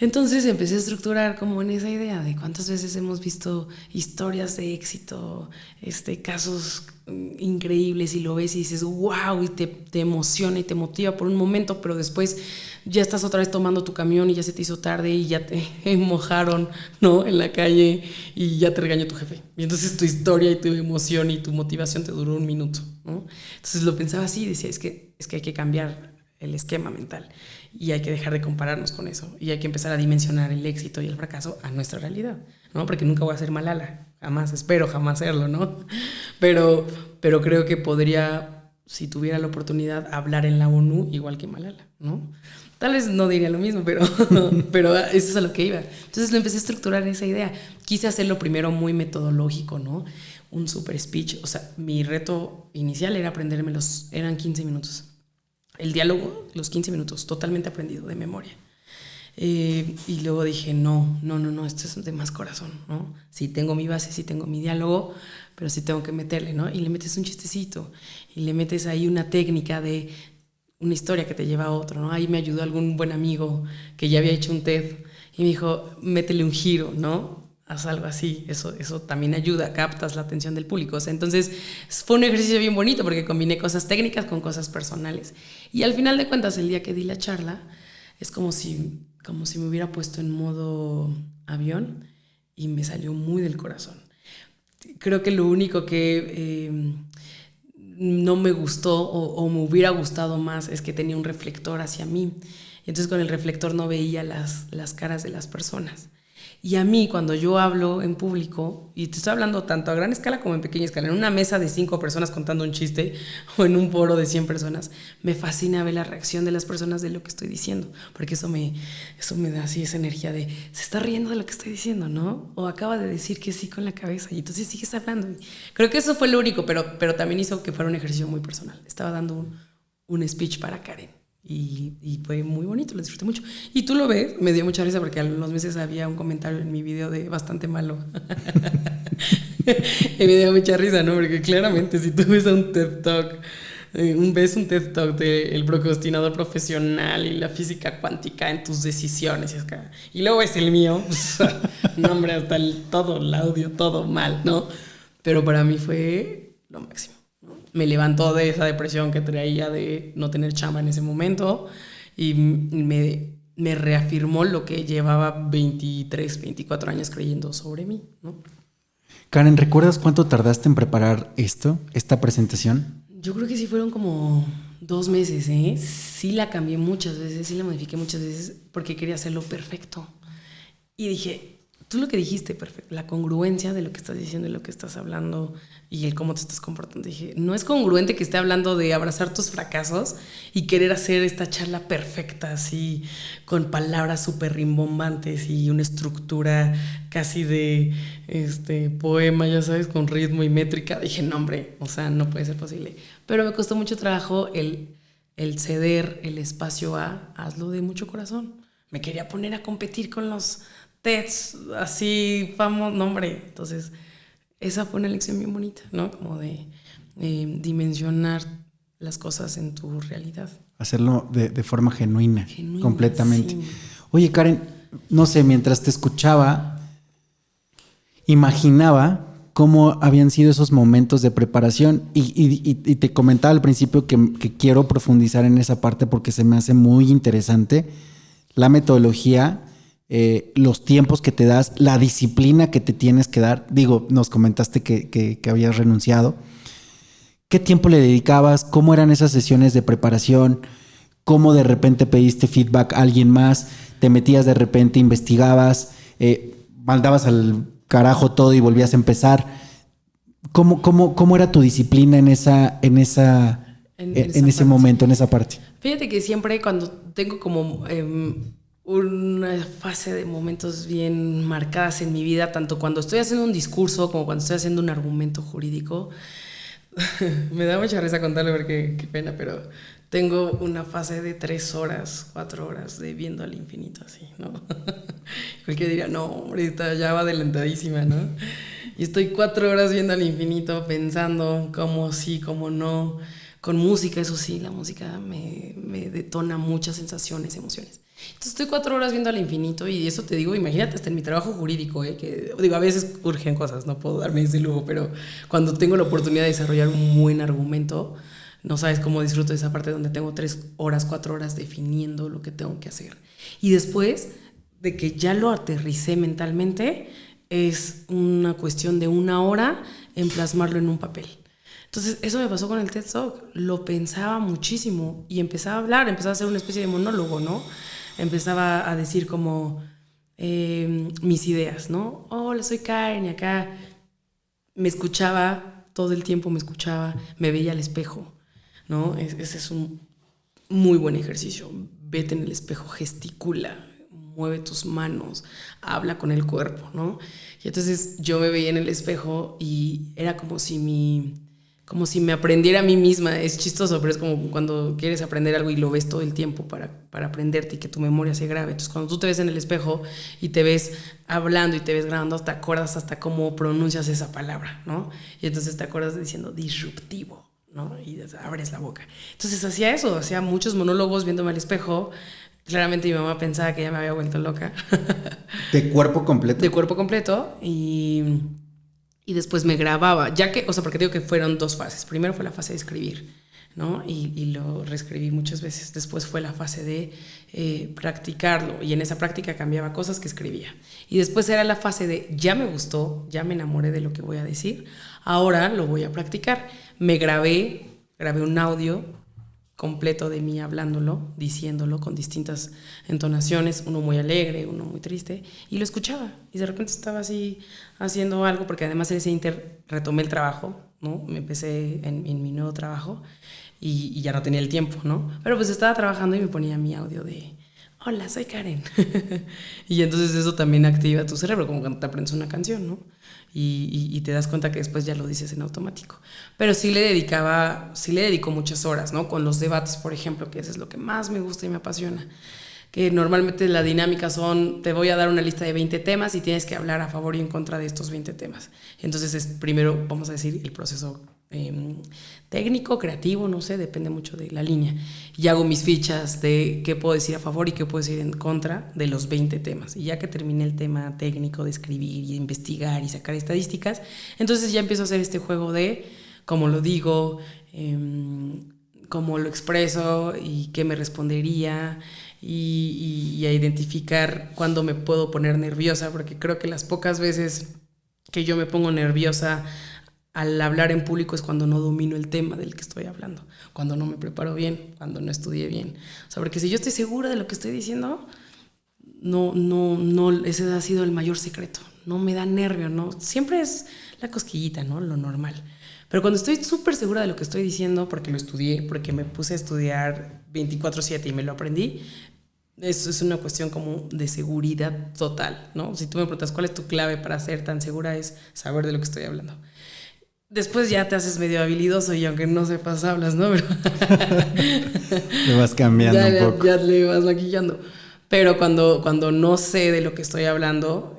Entonces empecé a estructurar como en esa idea de cuántas veces hemos visto historias de éxito, casos increíbles y lo ves y dices wow, y te emociona y te motiva por un momento, pero después ya estás otra vez tomando tu camión y ya se te hizo tarde y ya te mojaron, ¿no? En la calle y ya te regañó tu jefe. Y entonces tu historia y tu emoción y tu motivación te duró un minuto, ¿no? Entonces lo pensaba así y decía, es que hay que cambiar el esquema mental y hay que dejar de compararnos con eso y hay que empezar a dimensionar el éxito y el fracaso a nuestra realidad, ¿no? Porque nunca voy a ser Malala, jamás, espero jamás serlo, ¿no? Pero creo que podría, si tuviera la oportunidad, hablar en la ONU igual que Malala, ¿no? Tal vez no diría lo mismo, pero eso es a lo que iba. Entonces lo empecé a estructurar esa idea. Quise hacerlo primero muy metodológico, ¿no? Un super speech. O sea, mi reto inicial era eran 15 minutos. El diálogo, los 15 minutos, totalmente aprendido de memoria. Y luego dije, no, esto es de más corazón, ¿no? Sí tengo mi base, sí tengo mi diálogo, pero sí tengo que meterle, ¿no? Y le metes un chistecito, y le metes ahí una técnica de una historia que te lleva a otro, ¿no? Ahí me ayudó algún buen amigo que ya había hecho un TED y me dijo, métele un giro, ¿no? Haz algo así, eso también ayuda, captas la atención del público. O sea, entonces fue un ejercicio bien bonito porque combiné cosas técnicas con cosas personales. Y al final de cuentas, el día que di la charla, es como si me hubiera puesto en modo avión y me salió muy del corazón. Creo que lo único que no me gustó o me hubiera gustado más es que tenía un reflector hacia mí. Entonces con el reflector no veía las caras de las personas. Y a mí, cuando yo hablo en público, y te estoy hablando tanto a gran escala como en pequeña escala, en una mesa de 5 personas contando un chiste o en un foro de 100 personas, me fascina ver la reacción de las personas de lo que estoy diciendo, porque eso me da así esa energía de, se está riendo de lo que estoy diciendo, ¿no? O acaba de decir que sí con la cabeza y entonces sigues hablando. Creo que eso fue lo único, pero también hizo que fuera un ejercicio muy personal. Estaba dando un speech para Karen. Y fue muy bonito, lo disfruté mucho. Y tú lo ves, me dio mucha risa porque a los meses había un comentario en mi video de bastante malo. Y me dio mucha risa, ¿no? Porque claramente si tú ves a un TED Talk, ves un TED Talk del procrastinador profesional y la física cuántica en tus decisiones y luego es el mío, no hombre, hasta el audio, todo mal, ¿no? Pero para mí fue lo máximo. Me levantó de esa depresión que traía de no tener chamba en ese momento y me reafirmó lo que llevaba 23, 24 años creyendo sobre mí, ¿no? Karen, ¿recuerdas cuánto tardaste en preparar esta presentación? Yo creo que sí fueron como 2 meses, ¿eh? Sí la cambié muchas veces, sí la modifiqué muchas veces porque quería hacerlo perfecto. Y dije, tú lo que dijiste, perfecto, la congruencia de lo que estás diciendo y lo que estás hablando y el cómo te estás comportando. Dije, no es congruente que esté hablando de abrazar tus fracasos y querer hacer esta charla perfecta, así, con palabras súper rimbombantes y una estructura casi de poema, ya sabes, con ritmo y métrica. Dije, no, hombre, o sea, no puede ser posible. Pero me costó mucho trabajo el ceder el espacio a hazlo de mucho corazón. Me quería poner a competir con los TEDs así famosos, no, hombre. Entonces, esa fue una lección bien bonita, ¿no? Como de dimensionar las cosas en tu realidad. Hacerlo de forma genuina, completamente. Sí. Oye, Karen, no sé, mientras te escuchaba, imaginaba cómo habían sido esos momentos de preparación y te comentaba al principio que quiero profundizar en esa parte porque se me hace muy interesante la metodología, los tiempos que te das, la disciplina que te tienes que dar. Digo, nos comentaste que habías renunciado. ¿Qué tiempo le dedicabas? ¿Cómo eran esas sesiones de preparación? ¿Cómo de repente pediste feedback a alguien más? ¿Te metías de repente, investigabas, mandabas al carajo todo y volvías a empezar? ¿Cómo era tu disciplina en ese momento, en esa parte? Fíjate que siempre cuando tengo como una fase de momentos bien marcadas en mi vida, tanto cuando estoy haciendo un discurso como cuando estoy haciendo un argumento jurídico, me da mucha risa contarle porque qué pena, pero tengo una fase de 3 horas, 4 horas de viendo al infinito así, ¿no? Cualquiera diría, no, hombre, ya va adelantadísima, ¿no? Y estoy 4 horas viendo al infinito pensando cómo sí, cómo no, con música, eso sí, la música me detona muchas sensaciones, emociones. Entonces estoy 4 horas viendo al infinito y eso te digo, imagínate, hasta en mi trabajo jurídico, que digo, a veces urgen cosas, no puedo darme ese lujo, pero cuando tengo la oportunidad de desarrollar un buen argumento, no sabes cómo disfruto de esa parte donde tengo 3 horas, 4 horas definiendo lo que tengo que hacer. Y después de que ya lo aterricé mentalmente, es una cuestión de 1 hora en plasmarlo en un papel. Entonces, eso me pasó con el TED Talk. Lo pensaba muchísimo y empezaba a hablar, empezaba a hacer una especie de monólogo, ¿no? Empezaba a decir como mis ideas, ¿no? Hola, soy Karen y acá me escuchaba, todo el tiempo me escuchaba, me veía al espejo, ¿no? Ese es un muy buen ejercicio. Vete en el espejo, gesticula, mueve tus manos, habla con el cuerpo, ¿no? Y entonces yo me veía en el espejo y era como si me aprendiera a mí misma. Es chistoso, pero es como cuando quieres aprender algo y lo ves todo el tiempo para aprenderte y que tu memoria se grabe. Entonces cuando tú te ves en el espejo y te ves hablando y te ves grabando, te acuerdas hasta cómo pronuncias esa palabra, ¿no? Y entonces te acuerdas diciendo disruptivo, ¿no? Y abres la boca. Entonces hacía eso, hacía muchos monólogos viéndome al espejo. Claramente mi mamá pensaba que ya me había vuelto loca. ¿De cuerpo completo? De cuerpo completo y después me grababa, ya que, o sea, porque digo que fueron 2 fases. Primero fue la fase de escribir, ¿no? Y lo reescribí muchas veces. Después fue la fase de practicarlo y en esa práctica cambiaba cosas que escribía. Y después era la fase de ya me gustó, ya me enamoré de lo que voy a decir, ahora lo voy a practicar. Grabé un audio completo de mí hablándolo, diciéndolo con distintas entonaciones, uno muy alegre, uno muy triste, y lo escuchaba. Y de repente estaba así haciendo algo, porque además en ese inter retomé el trabajo, ¿no? Me empecé en mi nuevo trabajo y ya no tenía el tiempo, ¿no? Pero pues estaba trabajando y me ponía mi audio de hola, soy Karen. Y entonces eso también activa tu cerebro, como cuando te aprendes una canción, ¿no? Y te das cuenta que después ya lo dices en automático. Pero sí le dedico muchas horas, ¿no? Con los debates, por ejemplo, que eso es lo que más me gusta y me apasiona. Que normalmente la dinámica son, te voy a dar una lista de 20 temas y tienes que hablar a favor y en contra de estos 20 temas. Entonces es primero, vamos a decir, el proceso técnico, creativo, no sé, depende mucho de la línea. Y hago mis fichas de qué puedo decir a favor y qué puedo decir en contra de los 20 temas. Y ya que terminé el tema técnico de escribir y investigar y sacar estadísticas, entonces ya empiezo a hacer este juego de cómo lo digo, cómo lo expreso y qué me respondería y a identificar cuándo me puedo poner nerviosa, porque creo que las pocas veces que yo me pongo nerviosa al hablar en público es cuando no domino el tema del que estoy hablando, cuando no me preparo bien, cuando no estudié bien. O sea, porque si yo estoy segura de lo que estoy diciendo, no, ese ha sido el mayor secreto. No me da nervio, ¿no? Siempre es la cosquillita, ¿no? Lo normal. Pero cuando estoy súper segura de lo que estoy diciendo, porque lo estudié, porque me puse a estudiar 24/7 y me lo aprendí, eso es una cuestión como de seguridad total, ¿no? Si tú me preguntas cuál es tu clave para ser tan segura, es saber de lo que estoy hablando. Después ya te haces medio habilidoso y aunque no sepas, hablas, ¿no? Pero le vas cambiando un poco. Ya le vas maquillando. Pero cuando no sé de lo que estoy hablando,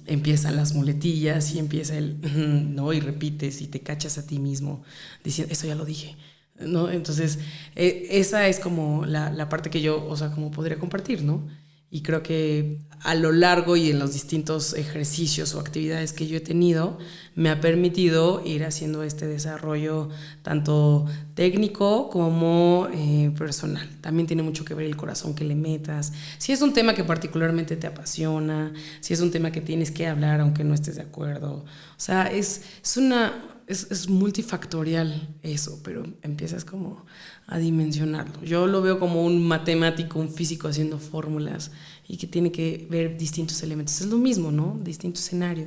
empiezan las muletillas y empieza ¿no? Y repites y te cachas a ti mismo diciendo, eso ya lo dije, ¿no? Entonces, esa es como la parte que yo, o sea, como podría compartir, ¿no? Y creo que a lo largo y en los distintos ejercicios o actividades que yo he tenido, me ha permitido ir haciendo este desarrollo tanto técnico como personal. También tiene mucho que ver el corazón que le metas. Si es un tema que particularmente te apasiona, si es un tema que tienes que hablar aunque no estés de acuerdo. O sea, es es multifactorial eso, pero empiezas como a dimensionarlo. Yo lo veo como un matemático, un físico haciendo fórmulas y que tiene que ver distintos elementos. Es lo mismo, ¿no? Distinto escenario,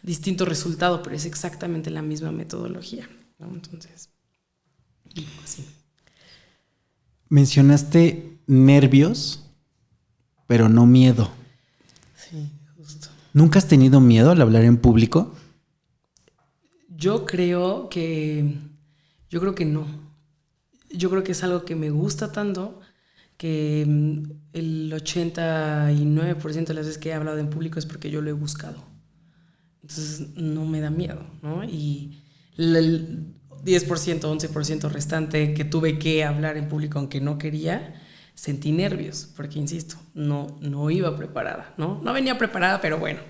distinto resultado, pero es exactamente la misma metodología, ¿no? Entonces, así. Mencionaste nervios, pero no miedo. Sí, justo. ¿Nunca has tenido miedo al hablar en público? Yo creo que no. Yo creo que es algo que me gusta tanto que el 89% de las veces que he hablado en público es porque yo lo he buscado. Entonces no me da miedo, ¿no? Y el 10%, 11% restante que tuve que hablar en público aunque no quería, sentí nervios, porque insisto, no iba preparada, ¿no? No venía preparada, pero bueno.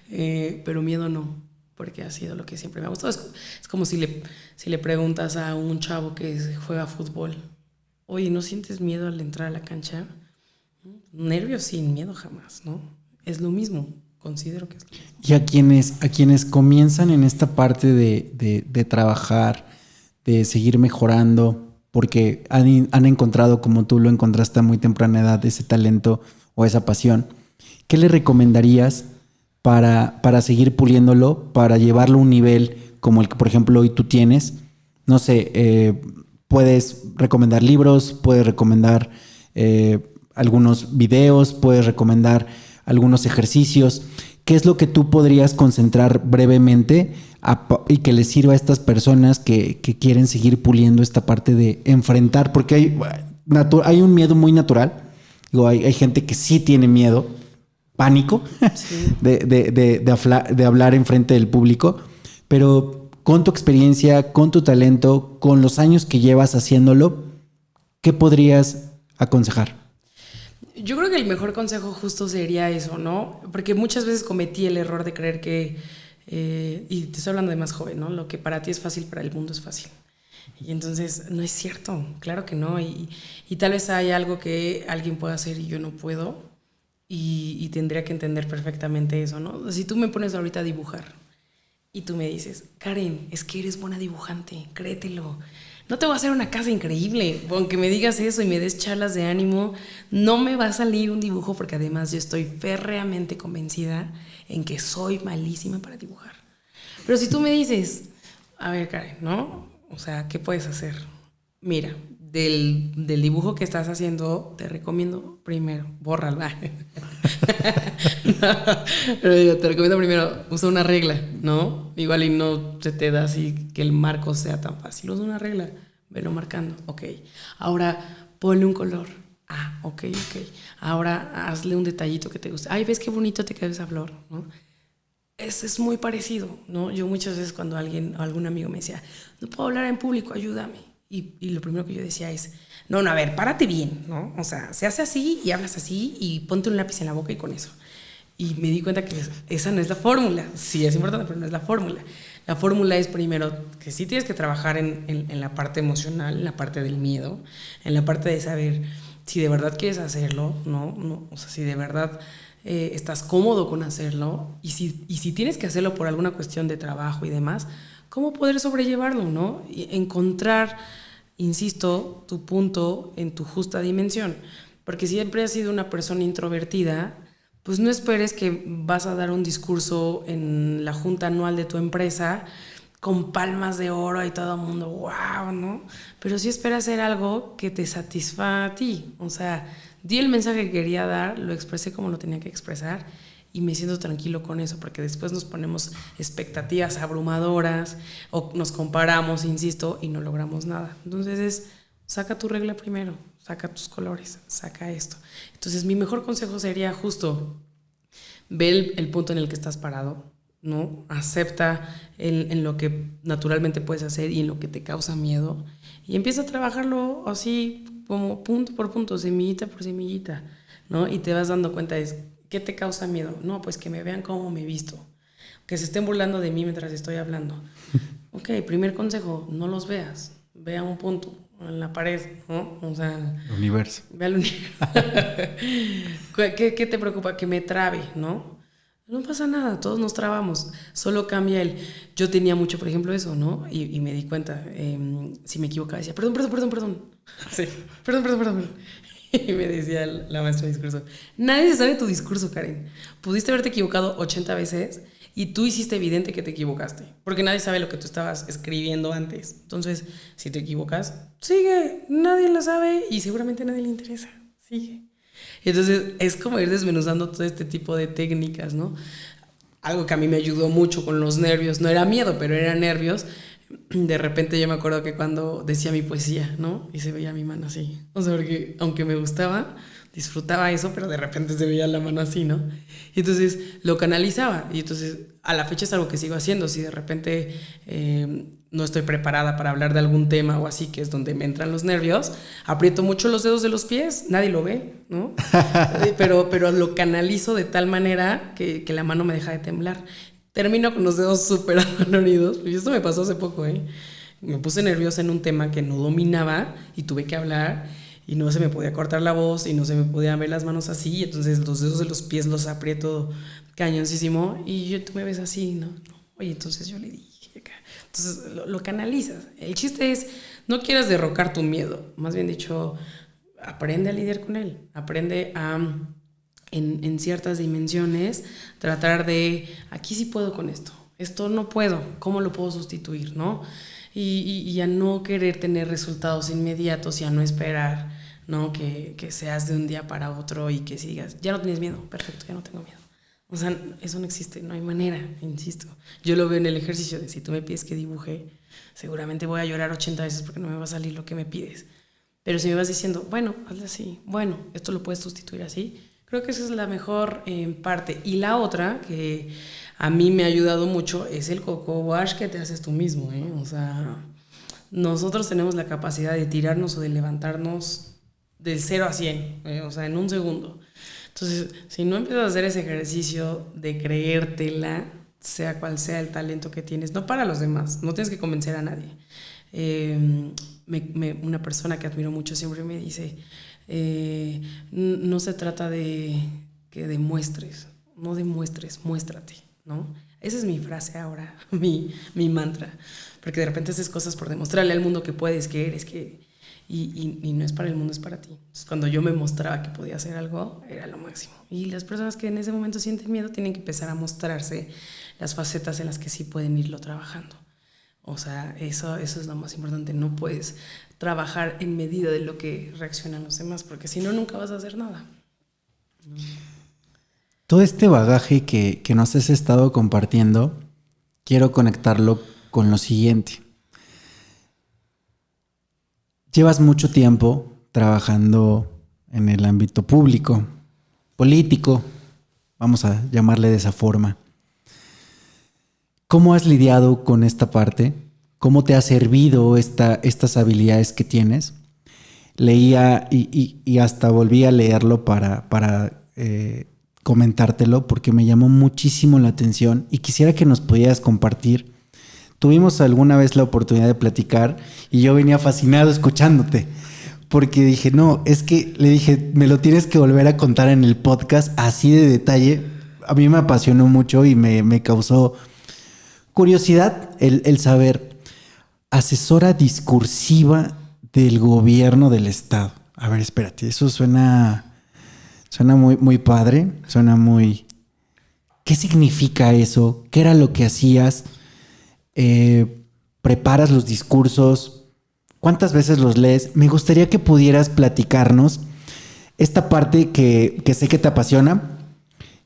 Pero miedo no, porque ha sido lo que siempre me ha gustado. Es como si le preguntas a un chavo que juega fútbol, oye, ¿no sientes miedo al entrar a la cancha? Nervios sin miedo jamás, ¿no? Es lo mismo, considero que es lo mismo. Y a quienes comienzan en esta parte de trabajar, de seguir mejorando, porque han encontrado, como tú lo encontraste a muy temprana edad, ese talento o esa pasión, ¿qué le recomendarías para seguir puliéndolo, para llevarlo a un nivel como el que, por ejemplo, hoy tú tienes? No sé, puedes recomendar libros, puedes recomendar algunos videos, puedes recomendar algunos ejercicios. ¿Qué es lo que tú podrías concentrar brevemente y que les sirva a estas personas que quieren seguir puliendo esta parte de enfrentar? Porque hay un miedo muy natural. Digo, hay gente que sí tiene miedo, pánico, sí, de hablar enfrente del público, pero con tu experiencia, con tu talento, con los años que llevas haciéndolo, ¿qué podrías aconsejar? Yo creo que el mejor consejo justo sería eso, ¿no? Porque muchas veces cometí el error de creer que, y te estoy hablando de más joven, ¿no? Lo que para ti es fácil, para el mundo es fácil. Y entonces no es cierto, claro que no. Y tal vez hay algo que alguien pueda hacer y yo no puedo. Y tendría que entender perfectamente eso, ¿no? Si tú me pones ahorita a dibujar y tú me dices, Karen, es que eres buena dibujante, créetelo. No te voy a hacer una casa increíble, aunque me digas eso y me des charlas de ánimo, no me va a salir un dibujo porque además yo estoy férreamente convencida en que soy malísima para dibujar. Pero si tú me dices, a ver, Karen, ¿no? O sea, ¿qué puedes hacer? Mira, del dibujo que estás haciendo, te recomiendo primero, bórralo. No, pero digo, te recomiendo primero, usa una regla, ¿no? Igual y no se te da así que el marco sea tan fácil. Usa una regla, velo marcando, ok. Ahora, ponle un color. Ah, ok. Ahora, hazle un detallito que te guste. Ay, ¿ves qué bonito te quedó esa flor? ¿No? Es muy parecido, ¿no? Yo muchas veces cuando algún amigo me decía, no puedo hablar en público, ayúdame. Y lo primero que yo decía es, no, a ver, párate bien, ¿no? O sea, se hace así y hablas así y ponte un lápiz en la boca y con eso. Y me di cuenta que esa no es la fórmula. Sí, es importante, pero no es la fórmula. La fórmula es primero que sí tienes que trabajar en la parte emocional, en la parte del miedo, en la parte de saber si de verdad quieres hacerlo, ¿no? O sea, si de verdad estás cómodo con hacerlo y si tienes que hacerlo por alguna cuestión de trabajo y demás, ¿cómo poder sobrellevarlo, no? Y encontrar, insisto, tu punto en tu justa dimensión. Porque si siempre has sido una persona introvertida, pues no esperes que vas a dar un discurso en la junta anual de tu empresa con palmas de oro y todo el mundo, wow, ¿no? Pero sí espera hacer algo que te satisfaga a ti. O sea, di el mensaje que quería dar, lo expresé como lo tenía que expresar y me siento tranquilo con eso, porque después nos ponemos expectativas abrumadoras o nos comparamos, insisto, y no logramos nada. Entonces saca tu regla primero, saca tus colores, saca esto. Entonces mi mejor consejo sería justo, ve el punto en el que estás parado, ¿no? Acepta en lo que naturalmente puedes hacer y en lo que te causa miedo y empieza a trabajarlo así como punto por punto, semillita por semillita, ¿no? Y te vas dando cuenta de ¿qué te causa miedo? No, pues que me vean cómo me visto, que se estén burlando de mí mientras estoy hablando. Ok, primer consejo, no los veas, ve a un punto en la pared, ¿no? O sea, el universo. Ve al universo. ¿Qué te preocupa? Que me trabe, ¿no? No pasa nada, todos nos trabamos, solo cambia el... Yo tenía mucho, por ejemplo, eso, ¿no? Y me di cuenta, si me equivocaba, decía, perdón. Sí, perdón. Y me decía la maestra de discurso, nadie se sabe tu discurso, Karen. Pudiste haberte equivocado 80 veces y tú hiciste evidente que te equivocaste, porque nadie sabe lo que tú estabas escribiendo antes. Entonces, si te equivocas, sigue, nadie lo sabe y seguramente a nadie le interesa, sigue. Y entonces es como ir desmenuzando todo este tipo de técnicas, ¿no? Algo que a mí me ayudó mucho con los nervios, no era miedo, pero eran nervios. De repente yo me acuerdo que cuando decía mi poesía, ¿no? Y se veía mi mano así. O sea, porque aunque me gustaba, disfrutaba eso, pero de repente se veía la mano así, ¿no? Y entonces lo canalizaba. Y entonces a la fecha es algo que sigo haciendo. Si de repente no estoy preparada para hablar de algún tema o así, que es donde me entran los nervios, aprieto mucho los dedos de los pies, nadie lo ve, ¿no? pero lo canalizo de tal manera que la mano me deja de temblar. Termino con los dedos súper adoloridos. Y esto me pasó hace poco, ¿eh? Me puse nerviosa en un tema que no dominaba y tuve que hablar y no se me podía cortar la voz y no se me podían ver las manos así. Y entonces los dedos de los pies los aprieto cañoncísimo y tú me ves así, ¿no? Oye, entonces yo le dije acá. Entonces lo canalizas. El chiste es, no quieras derrocar tu miedo. Más bien dicho, aprende a lidiar con él. Aprende a... En ciertas dimensiones, tratar de, aquí sí puedo con esto no puedo, ¿cómo lo puedo sustituir? ¿No? Y a no querer tener resultados inmediatos y a no esperar, ¿no? Que seas de un día para otro y que sigas, ya no tienes miedo, perfecto, ya no tengo miedo. O sea, eso no existe, no hay manera, insisto. Yo lo veo en el ejercicio de si tú me pides que dibuje, seguramente voy a llorar 80 veces porque no me va a salir lo que me pides. Pero si me vas diciendo, bueno, hazlo así, bueno, esto lo puedes sustituir así, creo que esa es la mejor parte. Y la otra, que a mí me ha ayudado mucho, es el coco wash que te haces tú mismo, ¿eh? O sea, nosotros tenemos la capacidad de tirarnos o de levantarnos de 0 a 100, o sea, en un segundo. Entonces, si no empiezas a hacer ese ejercicio de creértela, sea cual sea el talento que tienes, no para los demás, no tienes que convencer a nadie. Una persona que admiro mucho siempre me dice... no se trata de que demuestres, no demuestres, muéstrate, ¿no? Esa es mi frase ahora, mi mantra, porque de repente haces cosas por demostrarle al mundo que puedes, que eres, y no es para el mundo, es para ti. Entonces, cuando yo me mostraba que podía hacer algo, era lo máximo. Y las personas que en ese momento sienten miedo tienen que empezar a mostrarse las facetas en las que sí pueden irlo trabajando. O sea, eso es lo más importante. No puedes trabajar en medida de lo que reaccionan los demás, porque si no, nunca vas a hacer nada. Todo este bagaje que nos has estado compartiendo, quiero conectarlo con lo siguiente. Llevas mucho tiempo trabajando en el ámbito público, político, vamos a llamarle de esa forma. ¿Cómo has lidiado con esta parte? ¿Cómo te ha servido estas habilidades que tienes? Leía y hasta volví a leerlo para comentártelo porque me llamó muchísimo la atención y quisiera que nos pudieras compartir. Tuvimos alguna vez la oportunidad de platicar y yo venía fascinado escuchándote porque dije, no, es que le dije, me lo tienes que volver a contar en el podcast así de detalle. A mí me apasionó mucho y me causó curiosidad el saber, asesora discursiva del gobierno del estado. A ver, espérate, eso suena muy, muy padre, suena muy... ¿Qué significa eso? ¿Qué era lo que hacías? ¿Preparas los discursos? ¿Cuántas veces los lees? Me gustaría que pudieras platicarnos esta parte que sé que te apasiona,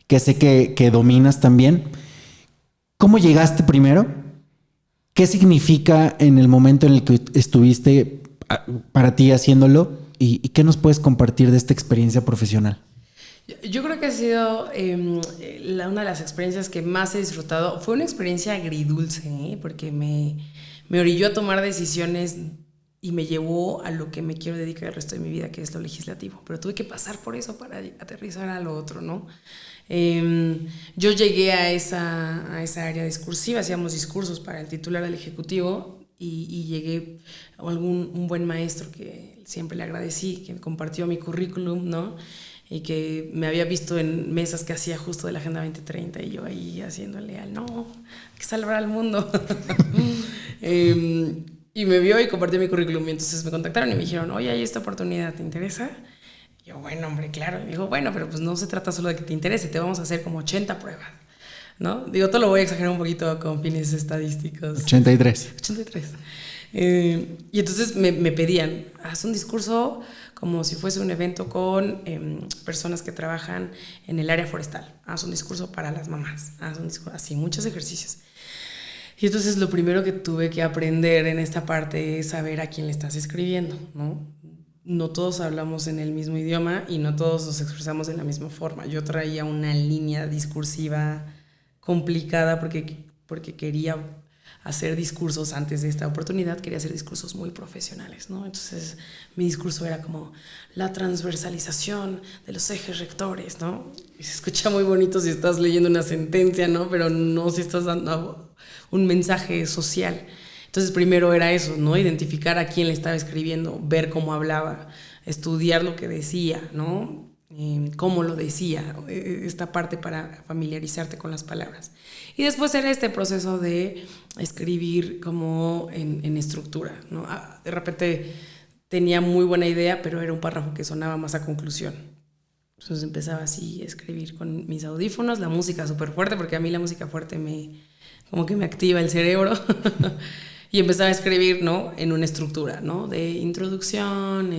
que sé que dominas también. ¿Cómo llegaste primero? ¿Qué significa en el momento en el que estuviste para ti haciéndolo? ¿Y qué nos puedes compartir de esta experiencia profesional? Yo creo que ha sido una de las experiencias que más he disfrutado. Fue una experiencia agridulce, porque me orilló a tomar decisiones y me llevó a lo que me quiero dedicar el resto de mi vida, que es lo legislativo. Pero tuve que pasar por eso para aterrizar a lo otro, ¿no? Yo llegué a esa área discursiva, hacíamos discursos para el titular del Ejecutivo y llegué a un buen maestro que siempre le agradecí, que compartió mi currículum, ¿no? y que me había visto en mesas que hacía justo de la Agenda 2030 y yo ahí haciéndole al no, hay que salvar al mundo. Y me vio y compartió mi currículum y entonces me contactaron y me dijeron, oye, hay esta oportunidad, ¿te interesa? Y yo, bueno, hombre, claro. Y me dijo, bueno, pero pues no se trata solo de que te interese, te vamos a hacer como 80 pruebas, ¿no? Digo, todo lo voy a exagerar un poquito con fines estadísticos. 83. Y entonces me pedían, haz un discurso como si fuese un evento con personas que trabajan en el área forestal, haz un discurso para las mamás, haz un discurso, así, muchos ejercicios. Y entonces lo primero que tuve que aprender en esta parte es saber a quién le estás escribiendo, ¿no? No todos hablamos en el mismo idioma y no todos nos expresamos de la misma forma. Yo traía una línea discursiva complicada porque quería hacer discursos antes de esta oportunidad, quería hacer discursos muy profesionales, ¿no? Entonces mi discurso era como la transversalización de los ejes rectores, ¿no? Y se escucha muy bonito si estás leyendo una sentencia, ¿no? Pero no si estás dando un mensaje social. Entonces primero era eso, ¿no? Identificar a quién le estaba escribiendo, ver cómo hablaba, estudiar lo que decía, ¿no? Cómo lo decía, esta parte para familiarizarte con las palabras. Y después era este proceso de escribir como en estructura, ¿no? De repente tenía muy buena idea, pero era un párrafo que sonaba más a conclusión. Entonces empezaba así a escribir con mis audífonos, la música súper fuerte, porque a mí la música fuerte como que me activa el cerebro. Y empezaba a escribir, ¿no? En una estructura, ¿no? De introducción,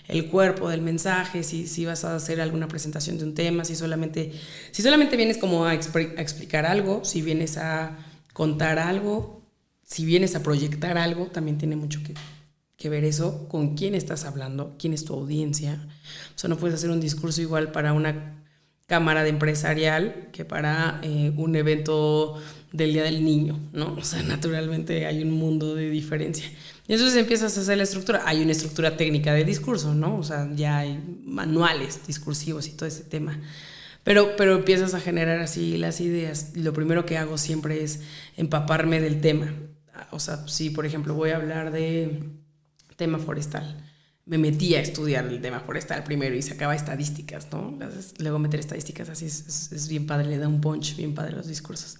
el cuerpo del mensaje, si vas a hacer alguna presentación de un tema, si solamente vienes como a explicar algo, si vienes a contar algo, si vienes a proyectar algo, también tiene mucho que ver eso, con quién estás hablando, quién es tu audiencia. O sea, no puedes hacer un discurso igual para una cámara de empresarial que para un evento del Día del Niño, ¿no? O sea, naturalmente hay un mundo de diferencia. Y entonces empiezas a hacer la estructura. Hay una estructura técnica de discurso, ¿no? O sea, ya hay manuales discursivos y todo ese tema. Pero empiezas a generar así las ideas. Lo primero que hago siempre es empaparme del tema. O sea, si por ejemplo voy a hablar de tema forestal, me metí a estudiar el tema forestal primero y sacaba estadísticas, ¿no? Luego meter estadísticas así es bien padre, le da un punch bien padre a los discursos.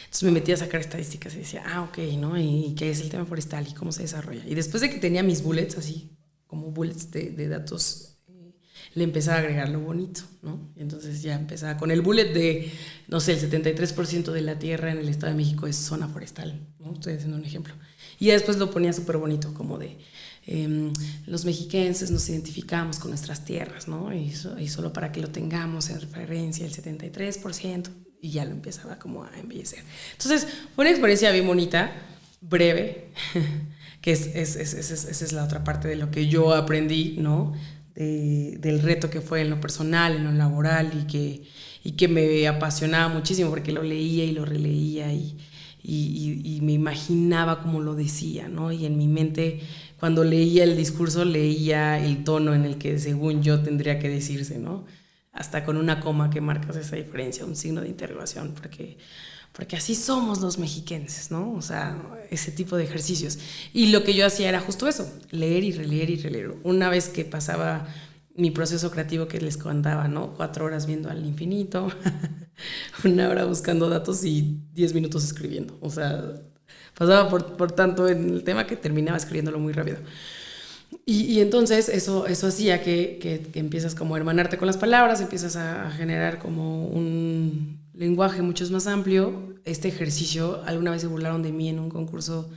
Entonces me metí a sacar estadísticas y decía, ok, ¿no? ¿Y qué es el tema forestal y cómo se desarrolla? Y después de que tenía mis bullets, así como bullets de datos, le empezaba a agregar lo bonito, ¿no? Y entonces ya empezaba con el bullet de, no sé, el 73% de la tierra en el Estado de México es zona forestal, ¿no? Estoy haciendo un ejemplo. Y ya después lo ponía súper bonito, como de... los mexiquenses nos identificamos con nuestras tierras, ¿no? Y solo para que lo tengamos en referencia el 73%, y ya lo empezaba como a embellecer. Entonces fue una experiencia bien bonita, breve, que esa es la otra parte de lo que yo aprendí, ¿no? Del reto que fue en lo personal, en lo laboral, y que me apasionaba muchísimo porque lo leía y lo releía y me imaginaba cómo lo decía, ¿no? Y en mi mente, cuando leía el discurso, leía el tono en el que según yo tendría que decirse, ¿no? Hasta con una coma que marcas esa diferencia, un signo de interrogación, porque así somos los mexiquenses, ¿no? O sea, ese tipo de ejercicios. Y lo que yo hacía era justo eso, leer y releer y releer. Una vez que pasaba mi proceso creativo que les contaba, ¿no? 4 horas viendo al infinito, 1 hora buscando datos y 10 minutos escribiendo. O sea, pasaba por tanto en el tema que terminaba escribiéndolo muy rápido. Y entonces eso hacía que empiezas como a hermanarte con las palabras, empiezas a generar como un lenguaje mucho más amplio. Este ejercicio, alguna vez se burlaron de mí en un concurso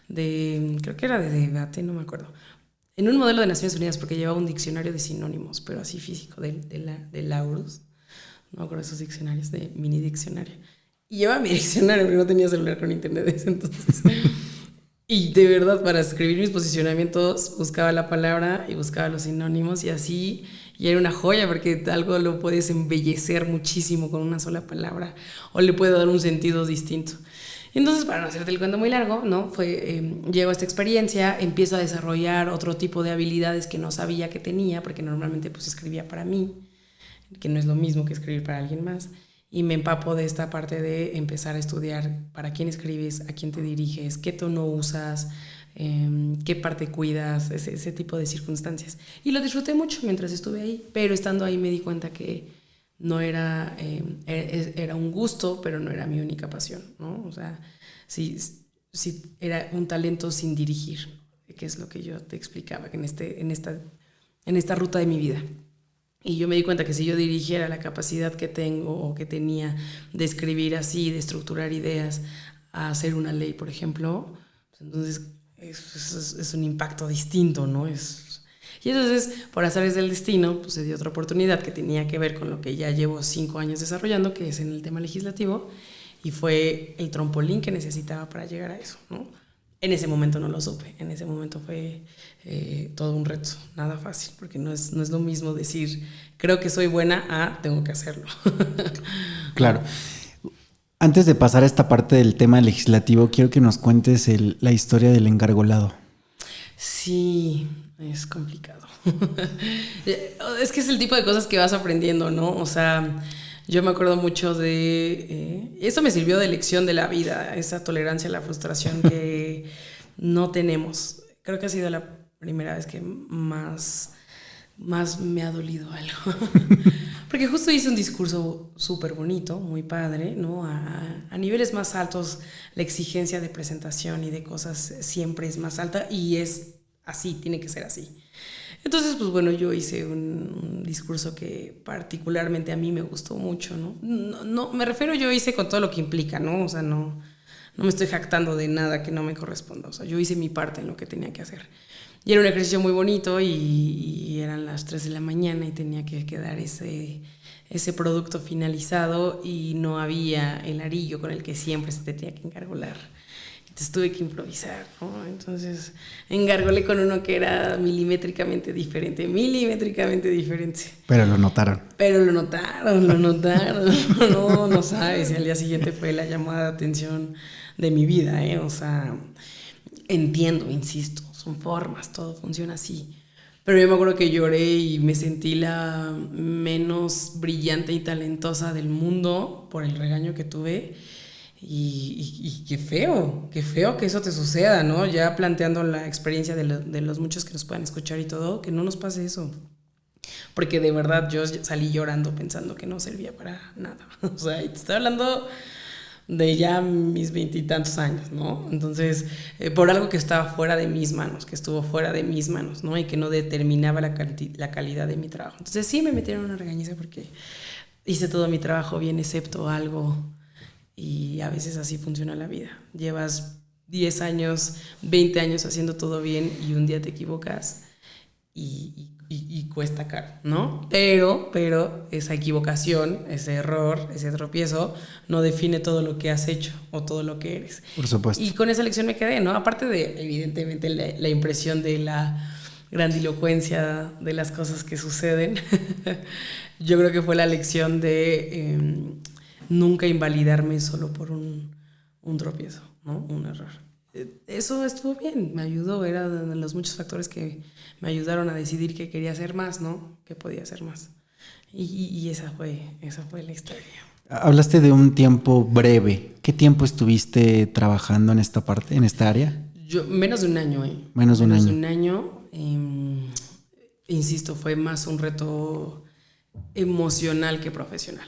creo que era de debate, no me acuerdo, en un modelo de Naciones Unidas, porque llevaba un diccionario de sinónimos, pero así físico, de Laurus, no me acuerdo de esos diccionarios, de mini diccionario. Y llevaba mi diccionario, porque no tenía celular con internet desde entonces. Y de verdad, para escribir mis posicionamientos, buscaba la palabra y buscaba los sinónimos y así, y era una joya porque algo lo puedes embellecer muchísimo con una sola palabra o le puede dar un sentido distinto. Entonces, para no hacerte el cuento muy largo, ¿no? Llego a esta experiencia, empiezo a desarrollar otro tipo de habilidades que no sabía que tenía, porque normalmente pues escribía para mí, que no es lo mismo que escribir para alguien más. Y me empapo de esta parte de empezar a estudiar para quién escribes, a quién te diriges, qué tono usas, qué parte cuidas, ese tipo de circunstancias. Y lo disfruté mucho mientras estuve ahí, pero estando ahí me di cuenta que no era, era un gusto, pero no era mi única pasión, ¿no? O sea, sí era un talento sin dirigir, que es lo que yo te explicaba, que en esta ruta de mi vida. Y yo me di cuenta que si yo dirigiera la capacidad que tengo o que tenía de escribir así, de estructurar ideas, a hacer una ley, por ejemplo, pues entonces es un impacto distinto, ¿no? Y entonces, por azares del destino, pues se dio otra oportunidad que tenía que ver con lo que ya llevo 5 años desarrollando, que es en el tema legislativo, y fue el trampolín que necesitaba para llegar a eso, ¿no? En ese momento no lo supe, en ese momento fue todo un reto, nada fácil, porque no es lo mismo decir, creo que soy buena, a tengo que hacerlo. Claro. Antes de pasar a esta parte del tema legislativo, quiero que nos cuentes la historia del engargolado. Sí, es complicado. Es que es el tipo de cosas que vas aprendiendo, ¿no? O sea, yo me acuerdo mucho de... eso me sirvió de lección de la vida, esa tolerancia a la frustración que no tenemos. Creo que ha sido la primera vez que más me ha dolido algo. Porque justo hice un discurso súper bonito, muy padre, ¿no? A niveles más altos, la exigencia de presentación y de cosas siempre es más alta y es así, tiene que ser así. Entonces, pues bueno, yo hice un discurso que particularmente a mí me gustó mucho, ¿no? No, me refiero, yo hice con todo lo que implica, ¿no? O sea, no me estoy jactando de nada que no me corresponda. O sea, yo hice mi parte en lo que tenía que hacer. Y era un ejercicio muy bonito y eran las 3 de la mañana y tenía que quedar ese producto finalizado y no había el arillo con el que siempre se tenía que engargolar. Entonces tuve que improvisar, ¿no? Entonces engargolé con uno que era milimétricamente diferente. Pero lo notaron. No sabes. Y al día siguiente fue la llamada de atención de mi vida, ¿eh? O sea, entiendo, insisto, son formas, todo funciona así. Pero yo me acuerdo que lloré y me sentí la menos brillante y talentosa del mundo por el regaño que tuve. Y qué feo que eso te suceda, ¿no? Ya planteando la experiencia de los muchos que nos puedan escuchar y todo, que no nos pase eso. Porque de verdad yo salí llorando pensando que no servía para nada. O sea, y te estoy hablando de ya mis 20 y tantos años, ¿no? Entonces, por algo que estaba fuera de mis manos, que estuvo fuera de mis manos, ¿no? Y que no determinaba la calidad de mi trabajo. Entonces sí me metieron una regañiza porque hice todo mi trabajo bien, excepto algo. Y a veces así funciona la vida. Llevas 10 años, 20 años haciendo todo bien y un día te equivocas y cuesta caro, ¿no? Pero esa equivocación, ese error, ese tropiezo no define todo lo que has hecho o todo lo que eres. Por supuesto. Y con esa lección me quedé, ¿no? Aparte de, evidentemente, la impresión de la grandilocuencia de las cosas que suceden, yo creo que fue la lección de... nunca invalidarme solo por un tropiezo, ¿no? Un error. Eso estuvo bien, me ayudó, era de los muchos factores que me ayudaron a decidir que quería hacer más, ¿no? Que podía hacer más. Y esa fue la historia. Hablaste de un tiempo breve. ¿Qué tiempo estuviste trabajando en esta parte, en esta área? Yo, menos de un año, ¿eh? Menos de un año. Insisto, fue más un reto emocional que profesional.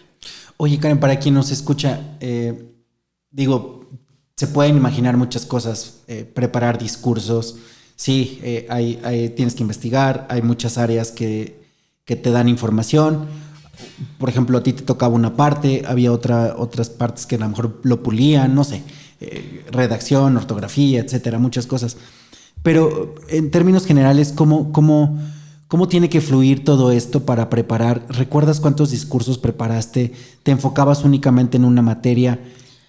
Oye, Karen, para quien nos escucha, se pueden imaginar muchas cosas, preparar discursos, sí, tienes que investigar, hay muchas áreas que te dan información. Por ejemplo, a ti te tocaba una parte, había otras partes que a lo mejor lo pulían, no sé, redacción, ortografía, etcétera, muchas cosas. Pero en términos generales, ¿cómo tiene que fluir todo esto para preparar? ¿Recuerdas cuántos discursos preparaste? ¿Te enfocabas únicamente en una materia?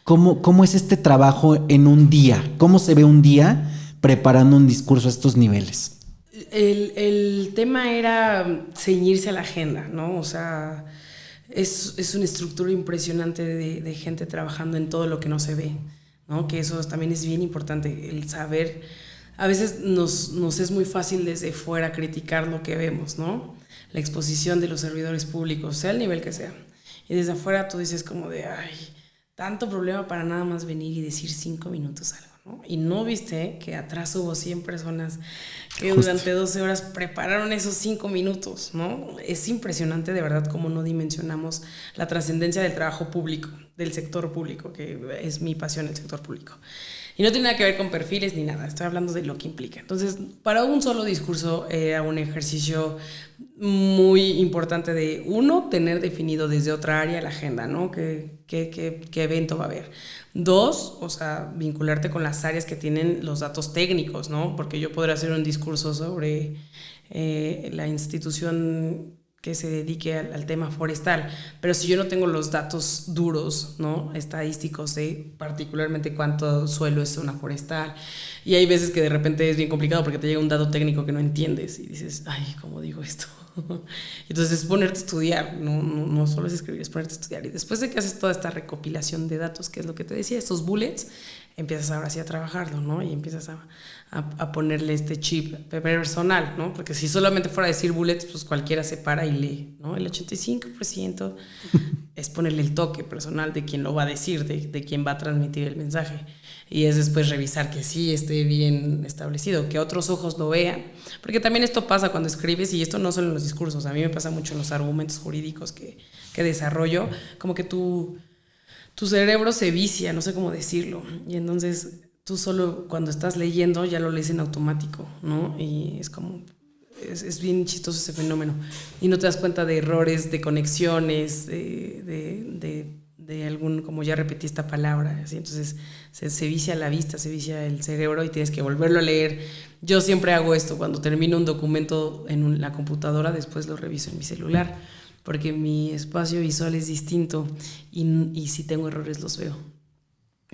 ¿Cómo es este trabajo en un día? ¿Cómo se ve un día preparando un discurso a estos niveles? El tema era ceñirse a la agenda, ¿no? O sea, es una estructura impresionante de gente trabajando en todo lo que no se ve, ¿no? Que eso también es bien importante, el saber. A veces nos es muy fácil desde fuera criticar lo que vemos, ¿no? La exposición de los servidores públicos, sea el nivel que sea. Y desde afuera tú dices como de, ay, tanto problema para nada más venir y decir 5 minutos algo, ¿no? Y no viste que atrás hubo 100 personas que Justo. durante 12 horas prepararon esos 5 minutos, ¿no? Es impresionante de verdad cómo no dimensionamos la trascendencia del trabajo público, del sector público, que es mi pasión, el sector público. Y no tiene nada que ver con perfiles ni nada, estoy hablando de lo que implica. Entonces, para un solo discurso era un ejercicio muy importante de, uno, tener definido desde otra área la agenda, ¿no? ¿Qué evento va a haber? Dos, o sea, vincularte con las áreas que tienen los datos técnicos, ¿no? Porque yo podría hacer un discurso sobre la institución que se dedique al tema forestal, pero si yo no tengo los datos duros, ¿no? Estadísticos de particularmente cuánto suelo es zona forestal, y hay veces que de repente es bien complicado porque te llega un dato técnico que no entiendes y dices, ay, ¿cómo digo esto? Entonces es ponerte a estudiar, no solo es escribir, es ponerte a estudiar, y después de que haces toda esta recopilación de datos, que es lo que te decía, estos bullets, empiezas ahora sí a trabajarlo, ¿no? Y empiezas a ponerle este chip personal, ¿no? Porque si solamente fuera a decir bullets, pues cualquiera se para y lee, ¿no? El 85% es ponerle el toque personal de quien lo va a decir, de quien va a transmitir el mensaje. Y es después revisar que sí esté bien establecido, que otros ojos lo vean. Porque también esto pasa cuando escribes, y esto no solo en los discursos, a mí me pasa mucho en los argumentos jurídicos que desarrollo, como que tu cerebro se vicia, no sé cómo decirlo, y entonces tú solo cuando estás leyendo ya lo lees en automático, ¿no? Y es como, es bien chistoso ese fenómeno, y no te das cuenta de errores, de conexiones, de algún, como ya repetí esta palabra, ¿sí? Entonces se vicia la vista, se vicia el cerebro y tienes que volverlo a leer. Yo siempre hago esto, cuando termino un documento en la computadora, después lo reviso en mi celular, porque mi espacio visual es distinto y si tengo errores los veo.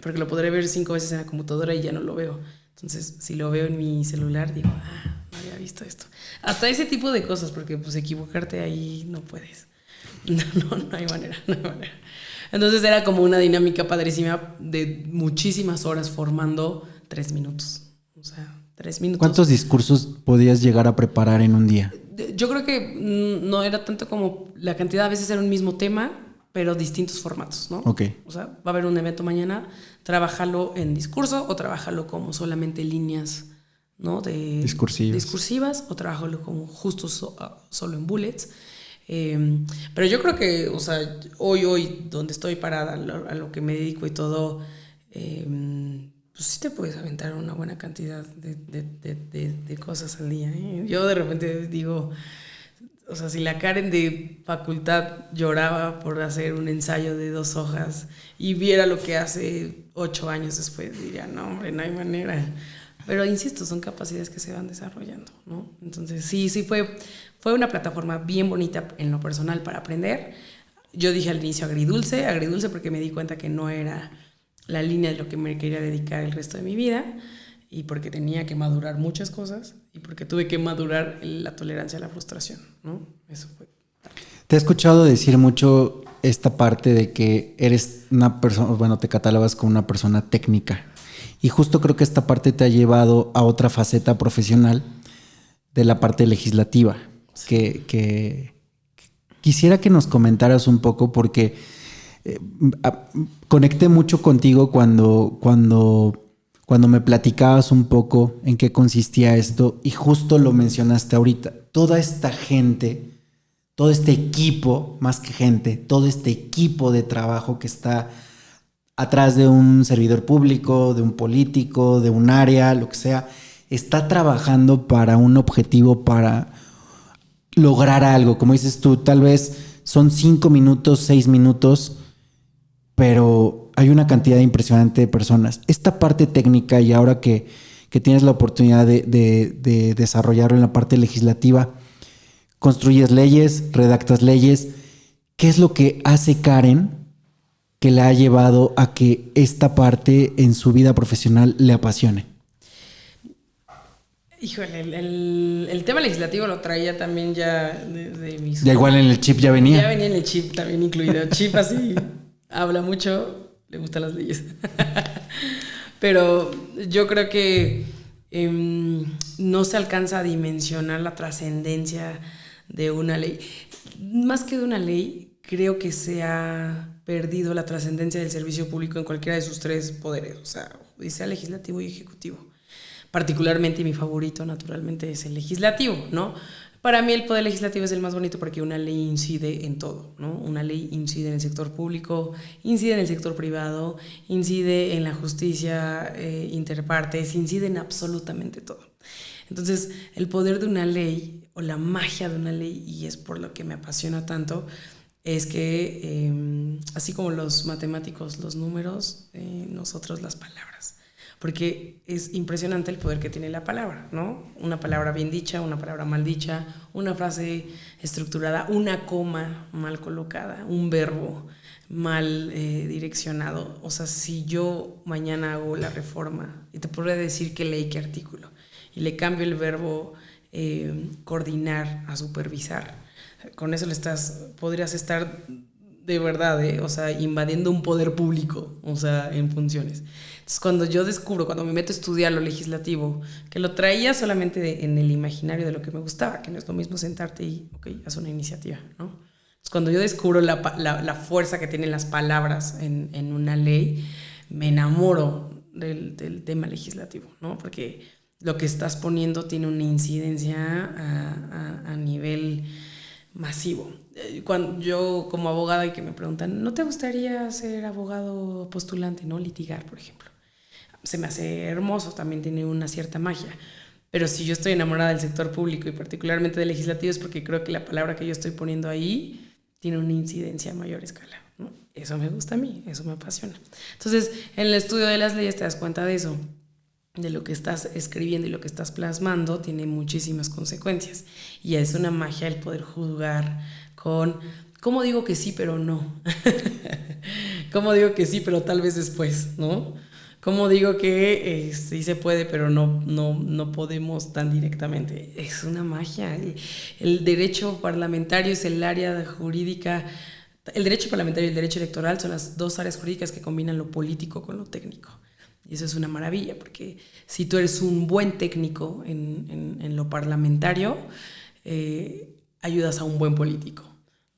Porque lo podré ver 5 veces en la computadora y ya no lo veo. Entonces, si lo veo en mi celular, digo, no había visto esto. Hasta ese tipo de cosas, porque pues equivocarte ahí no puedes. No hay manera, no hay manera. Entonces era como una dinámica padrísima de muchísimas horas formando 3 minutos. O sea, 3 minutos. ¿Cuántos discursos podías llegar a preparar en un día? Yo creo que no era tanto como la cantidad, a veces era un mismo tema, pero distintos formatos, ¿no? Ok. O sea, va a haber un evento mañana, trabájalo en discurso o trabájalo como solamente líneas, ¿no? Discursivas, o trabájalo como justo solo en bullets. Pero yo creo que, o sea, hoy donde estoy parada, a lo que me dedico y todo, pues sí te puedes aventar una buena cantidad de cosas al día, ¿eh? Yo de repente digo, o sea, si la Karen de facultad lloraba por hacer un ensayo de 2 hojas y viera lo que hace 8 años después, diría, no, hombre, no hay manera. Pero insisto, son capacidades que se van desarrollando, ¿no? Entonces sí fue una plataforma bien bonita en lo personal para aprender. Yo dije al inicio agridulce porque me di cuenta que no era la línea de lo que me quería dedicar el resto de mi vida, y porque tenía que madurar muchas cosas, y porque tuve que madurar la tolerancia a la frustración, ¿no? Eso fue. Te he escuchado decir mucho esta parte de que eres una persona, bueno, te catalogas como una persona técnica. Y justo creo que esta parte te ha llevado a otra faceta profesional de la parte legislativa. Sí. Que quisiera que nos comentaras un poco, porque conecté mucho contigo cuando me platicabas un poco en qué consistía esto, y justo lo mencionaste ahorita. Toda esta gente, todo este equipo, más que gente, todo este equipo de trabajo que está atrás de un servidor público, de un político, de un área, lo que sea, está trabajando para un objetivo, para lograr algo. Como dices tú, tal vez son 5 minutos, 6 minutos, pero hay una cantidad impresionante de personas. Esta parte técnica, y ahora que tienes la oportunidad de desarrollarlo en la parte legislativa, construyes leyes, redactas leyes. ¿Qué es lo que hace Karen que la ha llevado a que esta parte en su vida profesional le apasione? Híjole, el tema legislativo lo traía también ya de mis... Ya igual en el chip ya venía. Ya venía en el chip también incluido. Chip así, habla mucho, le gustan las leyes. Pero yo creo que no se alcanza a dimensionar la trascendencia de una ley. Más que de una ley, creo que se ha perdido la trascendencia del servicio público en cualquiera de sus 3 poderes, o sea, judicial, legislativo y ejecutivo. Particularmente mi favorito, naturalmente, es el legislativo, ¿no? Para mí el poder legislativo es el más bonito porque una ley incide en todo, ¿no? Una ley incide en el sector público, incide en el sector privado, incide en la justicia interpartes, incide en absolutamente todo. Entonces, el poder de una ley o la magia de una ley, y es por lo que me apasiona tanto, es que así como los matemáticos, los números, nosotros las palabras. Porque es impresionante el poder que tiene la palabra, ¿no? Una palabra bien dicha, una palabra mal dicha, una frase estructurada, una coma mal colocada, un verbo mal direccionado. O sea, si yo mañana hago la reforma y te podría decir qué ley, qué artículo, y le cambio el verbo coordinar a supervisar, con eso podrías estar de verdad, o sea, invadiendo un poder público, o sea, en funciones. Entonces, cuando me meto a estudiar lo legislativo, que lo traía solamente en el imaginario de lo que me gustaba, que no es lo mismo sentarte y, haz una iniciativa, ¿no? Entonces, cuando yo descubro la fuerza que tienen las palabras en una ley, me enamoro del tema legislativo, ¿no? Porque lo que estás poniendo tiene una incidencia a nivel masivo. Cuando yo como abogada y que me preguntan, ¿no te gustaría ser abogado postulante, no litigar, por ejemplo? Se me hace hermoso, también tiene una cierta magia. Pero si yo estoy enamorada del sector público y particularmente del legislativo es porque creo que la palabra que yo estoy poniendo ahí tiene una incidencia a mayor escala, ¿no? Eso me gusta a mí, eso me apasiona. Entonces, en el estudio de las leyes te das cuenta de eso, de lo que estás escribiendo y lo que estás plasmando tiene muchísimas consecuencias. Y es una magia el poder jugar con ¿cómo digo que sí pero no? ¿Cómo digo que sí pero tal vez después, ¿no? ¿Cómo digo que sí se puede pero no podemos tan directamente? Es una magia. El derecho parlamentario es el área jurídica. El derecho parlamentario y el derecho electoral son las dos áreas jurídicas que combinan lo político con lo técnico. Y eso es una maravilla, porque si tú eres un buen técnico en lo parlamentario, ayudas a un buen político,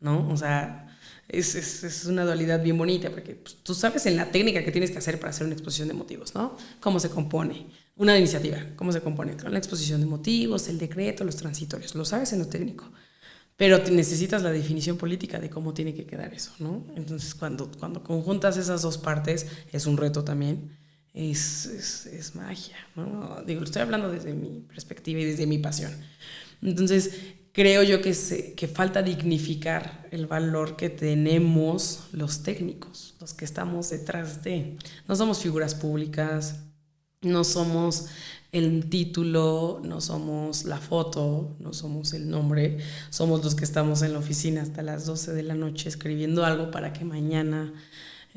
¿no? O sea, es una dualidad bien bonita, porque pues, tú sabes en la técnica que tienes que hacer para hacer una exposición de motivos, ¿no? Cómo se compone una iniciativa, cómo se compone con la exposición de motivos, el decreto, los transitorios, lo sabes en lo técnico. Pero necesitas la definición política de cómo tiene que quedar eso, ¿no? Entonces, cuando conjuntas esas dos partes, es un reto también. Es magia, ¿no? Digo, estoy hablando desde mi perspectiva y desde mi pasión. Entonces, creo yo que falta dignificar el valor que tenemos los técnicos, los que estamos detrás de. No somos figuras públicas, no somos el título, no somos la foto, no somos el nombre, somos los que estamos en la oficina hasta las 12 de la noche escribiendo algo para que mañana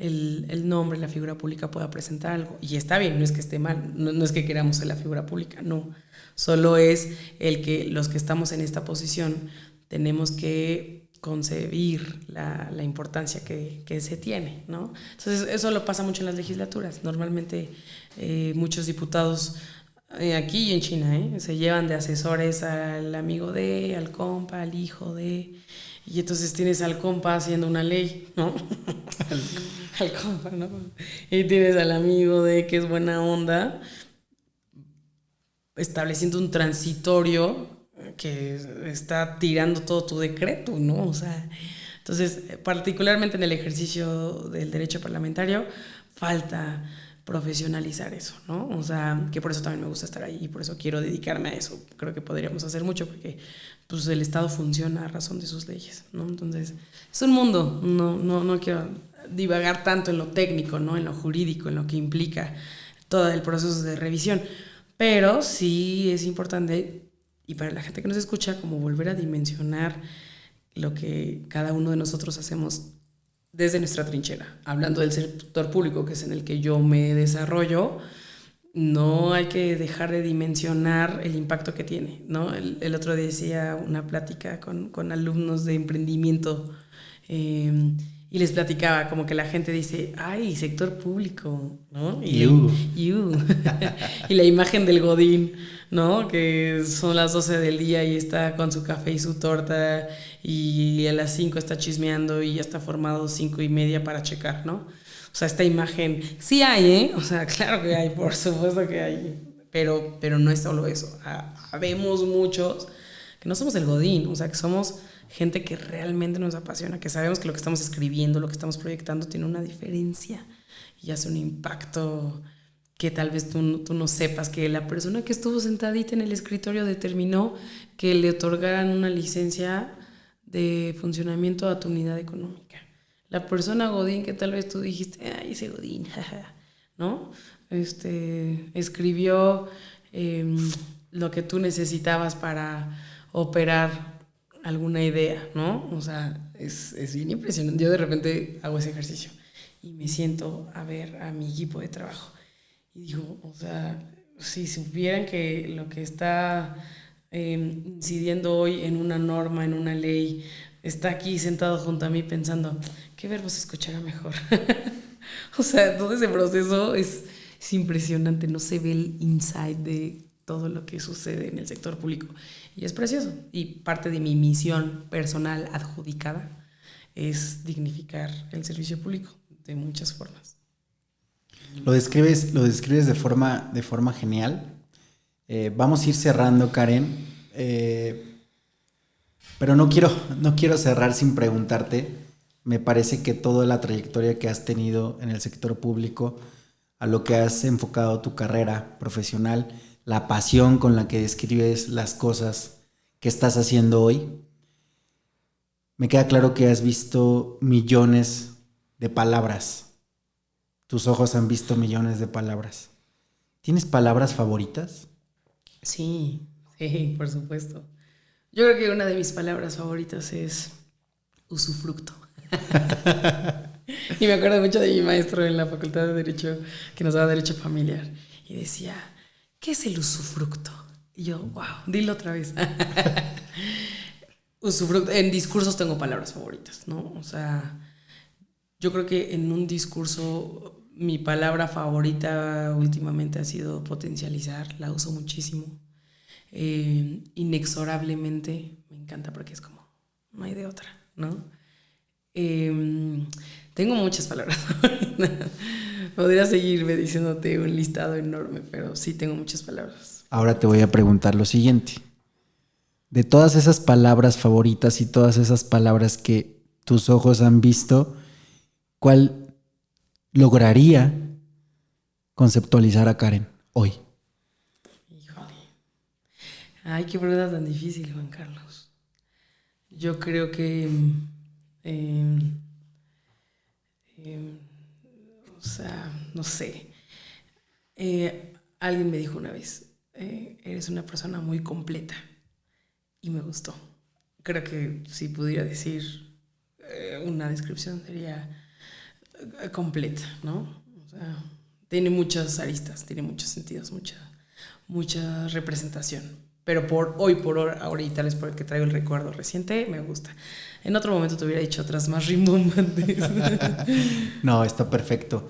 el nombre, la figura pública pueda presentar algo. Y está bien, no es que esté mal, no es que queramos ser la figura pública, no. Solo es el que los que estamos en esta posición tenemos que concebir la importancia que se tiene, ¿no? Entonces, eso lo pasa mucho en las legislaturas. Normalmente muchos diputados aquí y en China se llevan de asesores al amigo de, al compa, al hijo de... Y entonces tienes al compa haciendo una ley, ¿no? Al compa, ¿no? Y tienes al amigo de que es buena onda, estableciendo un transitorio que está tirando todo tu decreto, ¿no? O sea, entonces, particularmente en el ejercicio del derecho parlamentario, falta profesionalizar eso, ¿no? O sea, que por eso también me gusta estar ahí y por eso quiero dedicarme a eso. Creo que podríamos hacer mucho porque pues, el Estado funciona a razón de sus leyes, ¿no? Entonces, es un mundo, no quiero divagar tanto en lo técnico, ¿no? En lo jurídico, en lo que implica todo el proceso de revisión, pero sí es importante, y para la gente que nos escucha, como volver a dimensionar lo que cada uno de nosotros hacemos desde nuestra trinchera. Hablando del sector público, que es en el que yo me desarrollo, no hay que dejar de dimensionar el impacto que tiene, ¿no? El otro día decía una plática con alumnos de emprendimiento y les platicaba como que la gente dice, ay, sector público, ¿no? Y la imagen del godín, ¿no? Que son las 12 del día y está con su café y su torta y a las 5 está chismeando y ya está formado 5:30 para checar, ¿no? O sea, esta imagen, sí hay, ¿eh? O sea, claro que hay, por supuesto que hay. Pero no es solo eso. Habemos muchos que no somos el godín, o sea, que somos gente que realmente nos apasiona, que sabemos que lo que estamos escribiendo, lo que estamos proyectando tiene una diferencia y hace un impacto que tal vez tú no sepas, que la persona que estuvo sentadita en el escritorio determinó que le otorgaran una licencia de funcionamiento a tu unidad económica. La persona godín que tal vez tú dijiste, ay, ese godín, jaja, ¿no? Escribió lo que tú necesitabas para operar alguna idea, ¿no? O sea, es bien impresionante. Yo de repente hago ese ejercicio y me siento a ver a mi equipo de trabajo y digo, o sea, si supieran que lo que está incidiendo hoy en una norma, en una ley, está aquí sentado junto a mí pensando, ¿qué verbo se escuchará mejor? O sea, todo ese proceso es impresionante, no se ve el inside de todo lo que sucede en el sector público. Y es precioso. Y parte de mi misión personal adjudicada es dignificar el servicio público de muchas formas. Lo describes de forma genial. Vamos a ir cerrando, Karen. Pero no quiero cerrar sin preguntarte. Me parece que toda la trayectoria que has tenido en el sector público, a lo que has enfocado tu carrera profesional, la pasión con la que describes las cosas que estás haciendo hoy, me queda claro que has visto millones de palabras. Tus ojos han visto millones de palabras. ¿Tienes palabras favoritas? Sí, por supuesto. Yo creo que una de mis palabras favoritas es usufructo. Y me acuerdo mucho de mi maestro en la Facultad de Derecho, que nos daba Derecho Familiar, y decía, ¿qué es el usufructo? Y yo, wow, dilo otra vez. Usufructo. En discursos tengo palabras favoritas, ¿no? O sea, yo creo que en un discurso mi palabra favorita últimamente ha sido potencializar, la uso muchísimo. Inexorablemente me encanta porque es como, no hay de otra, ¿no? Tengo muchas palabras. Podría seguirme diciéndote un listado enorme, pero sí tengo muchas palabras. Ahora te voy a preguntar lo siguiente. De todas esas palabras favoritas y todas esas palabras que tus ojos han visto, ¿cuál lograría conceptualizar a Karen hoy? Híjole. Ay, qué pregunta tan difícil, Juan Carlos. Yo creo que o sea, no sé. Alguien me dijo una vez, eres una persona muy completa. Y me gustó. Creo que si pudiera decir una descripción sería completa, ¿no? O sea, tiene muchas aristas, tiene muchos sentidos, mucha representación. Pero ahorita es porque traigo el recuerdo reciente, me gusta. En otro momento te hubiera dicho otras más rimbombantes. No, está perfecto.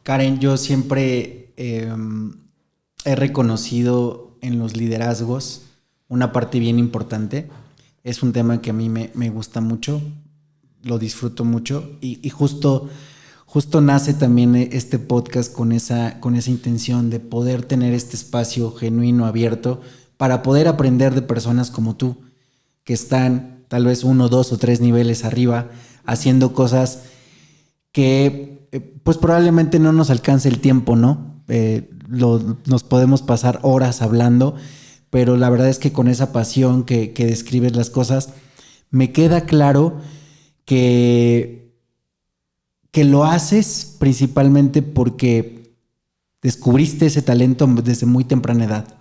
Karen, yo siempre he reconocido en los liderazgos una parte bien importante. Es un tema que a mí me gusta mucho, lo disfruto mucho y justo nace también este podcast con esa intención de poder tener este espacio genuino, abierto, para poder aprender de personas como tú, que están tal vez 1, 2 o 3 niveles arriba, haciendo cosas que pues probablemente no nos alcance el tiempo, ¿no? Nos podemos pasar horas hablando, pero la verdad es que con esa pasión que describes las cosas, me queda claro que lo haces principalmente porque descubriste ese talento desde muy temprana edad.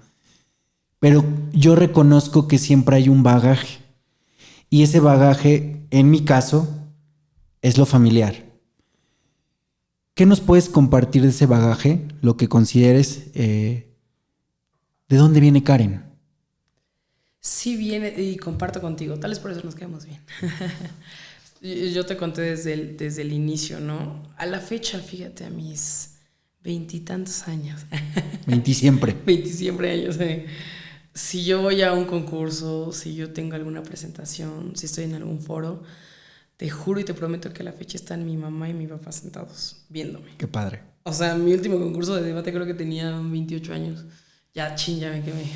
Pero yo reconozco que siempre hay un bagaje. Y ese bagaje, en mi caso, es lo familiar. ¿Qué nos puedes compartir de ese bagaje? Lo que consideres. ¿De dónde viene Karen? Sí viene, y comparto contigo. Tal vez por eso nos quedamos bien. Yo te conté desde el inicio, ¿no? A la fecha, fíjate, a mis 20 y tantos años. 20 siempre. 20 siempre años, Si yo voy a un concurso, si yo tengo alguna presentación, si estoy en algún foro, te juro y te prometo que a la fecha están mi mamá y mi papá sentados viéndome. Qué padre. O sea, mi último concurso de debate creo que tenía 28 años. Ya, ya me quemé.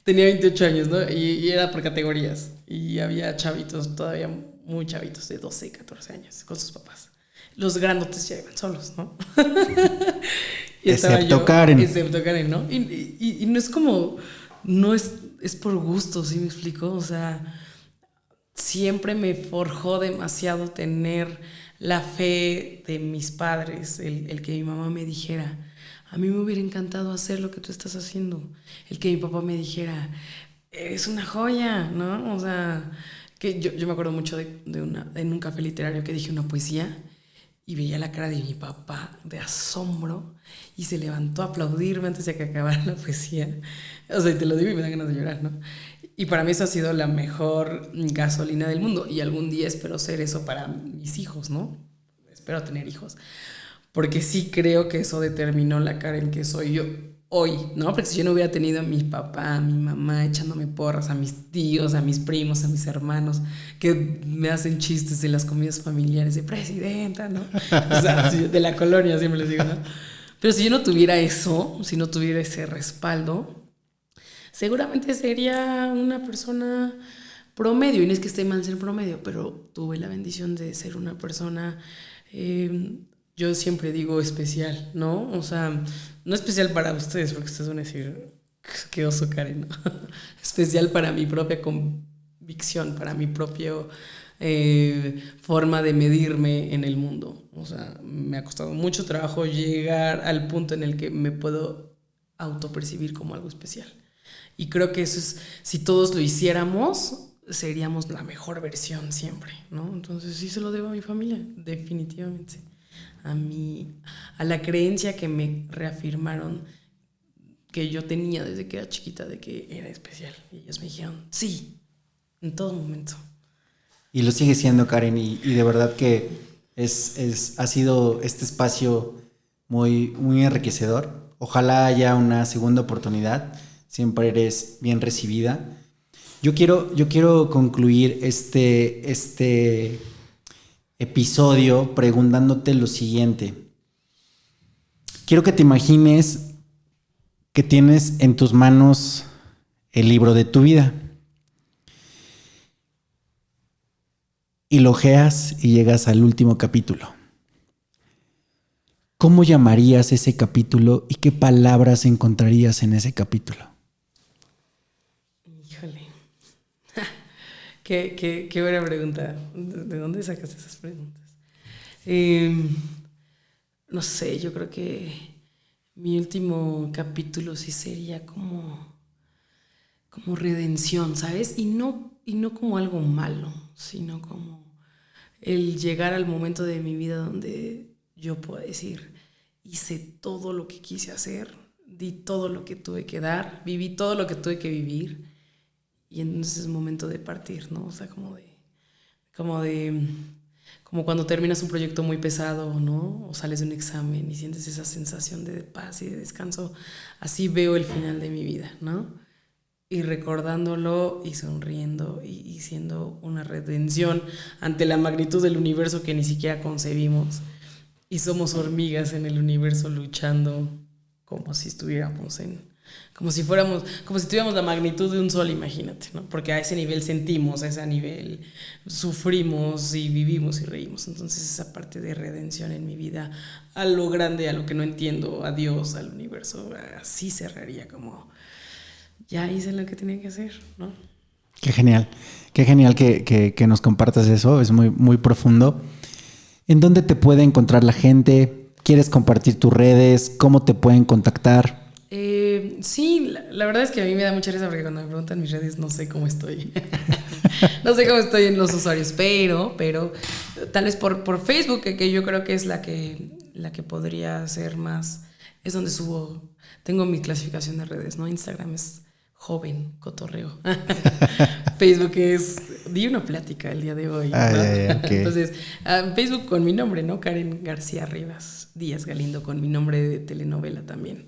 Tenía 28 años, ¿no? Y era por categorías. Y había chavitos, todavía muy chavitos, de 12, 14 años, con sus papás. Los grandotes ya iban solos, ¿no? Y excepto Karen. Excepto Karen, ¿no? Y no es como... No es por gusto, ¿sí me explico? O sea, siempre me forjó demasiado tener la fe de mis padres, el que mi mamá me dijera, a mí me hubiera encantado hacer lo que tú estás haciendo. El que mi papá me dijera, eres una joya, ¿no? O sea, que yo me acuerdo mucho en un café literario que dije una poesía y veía la cara de mi papá de asombro y se levantó a aplaudirme antes de que acabara la poesía. O sea, te lo digo y me dan ganas de llorar, ¿no? Y para mí eso ha sido la mejor gasolina del mundo y algún día espero ser eso para mis hijos, ¿no? Espero tener hijos. Porque sí creo que eso determinó la Karen que soy yo hoy, ¿no? Porque si yo no hubiera tenido a mi papá, a mi mamá echándome porras, a mis tíos, a mis primos, a mis hermanos, que me hacen chistes de las comidas familiares de presidenta, ¿no? O sea, de la colonia, siempre les digo, ¿no? Pero si yo no tuviera eso, si no tuviera ese respaldo, seguramente sería una persona promedio. Y no es que esté mal ser promedio, pero tuve la bendición de ser una persona... yo siempre digo especial, ¿no? O sea, no especial para ustedes, porque ustedes van a decir, qué oso, Karen, ¿no? Especial para mi propia convicción, para mi propia forma de medirme en el mundo. O sea, me ha costado mucho trabajo llegar al punto en el que me puedo autopercibir como algo especial. Y creo que eso es, si todos lo hiciéramos, seríamos la mejor versión siempre, ¿no? Entonces sí se lo debo a mi familia, definitivamente. A la creencia que me reafirmaron que yo tenía desde que era chiquita de que era especial. Y ellos me dijeron, sí, en todo momento. Y lo sigue siendo, Karen, y de verdad que ha sido este espacio muy, muy enriquecedor. Ojalá haya una segunda oportunidad. Siempre eres bien recibida. Yo quiero concluir este episodio preguntándote lo siguiente. Quiero que te imagines que tienes en tus manos el libro de tu vida y lo ojeas y llegas al último capítulo. ¿Cómo llamarías ese capítulo y qué palabras encontrarías en ese capítulo? Híjole. Qué buena pregunta. ¿De dónde sacas esas preguntas? No sé, yo creo que mi último capítulo sí sería como redención, ¿sabes? Y no como algo malo, sino como el llegar al momento de mi vida donde yo puedo decir, hice todo lo que quise hacer, di todo lo que tuve que dar, viví todo lo que tuve que vivir, y entonces es momento de partir, ¿no? O sea, como cuando terminas un proyecto muy pesado, ¿no? O sales de un examen y sientes esa sensación de paz y de descanso. Así veo el final de mi vida, ¿no? Y recordándolo y sonriendo y siendo una redención ante la magnitud del universo que ni siquiera concebimos. Y somos hormigas en el universo luchando como si estuviéramos como si tuviéramos la magnitud de un sol, imagínate, ¿no? Porque a ese nivel sentimos, a ese nivel sufrimos y vivimos y reímos. Entonces esa parte de redención en mi vida, a lo grande, a lo que no entiendo, a Dios, al universo, así cerraría como, ya hice lo que tenía que hacer, ¿no? Qué genial que nos compartas eso, es muy, muy profundo. ¿En dónde te puede encontrar la gente? ¿Quieres compartir tus redes? ¿Cómo te pueden contactar? Sí, la verdad es que a mí me da mucha risa porque cuando me preguntan mis redes no sé cómo estoy. No sé cómo estoy en los usuarios, pero tal vez por Facebook, que yo creo que es la que podría ser más, es donde subo, tengo mi clasificación de redes, ¿no? Instagram es joven, cotorreo. Facebook di una plática el día de hoy, ¿no? Okay. Entonces, Facebook con mi nombre, ¿no? Karen García Rivas Díaz Galindo, con mi nombre de telenovela también.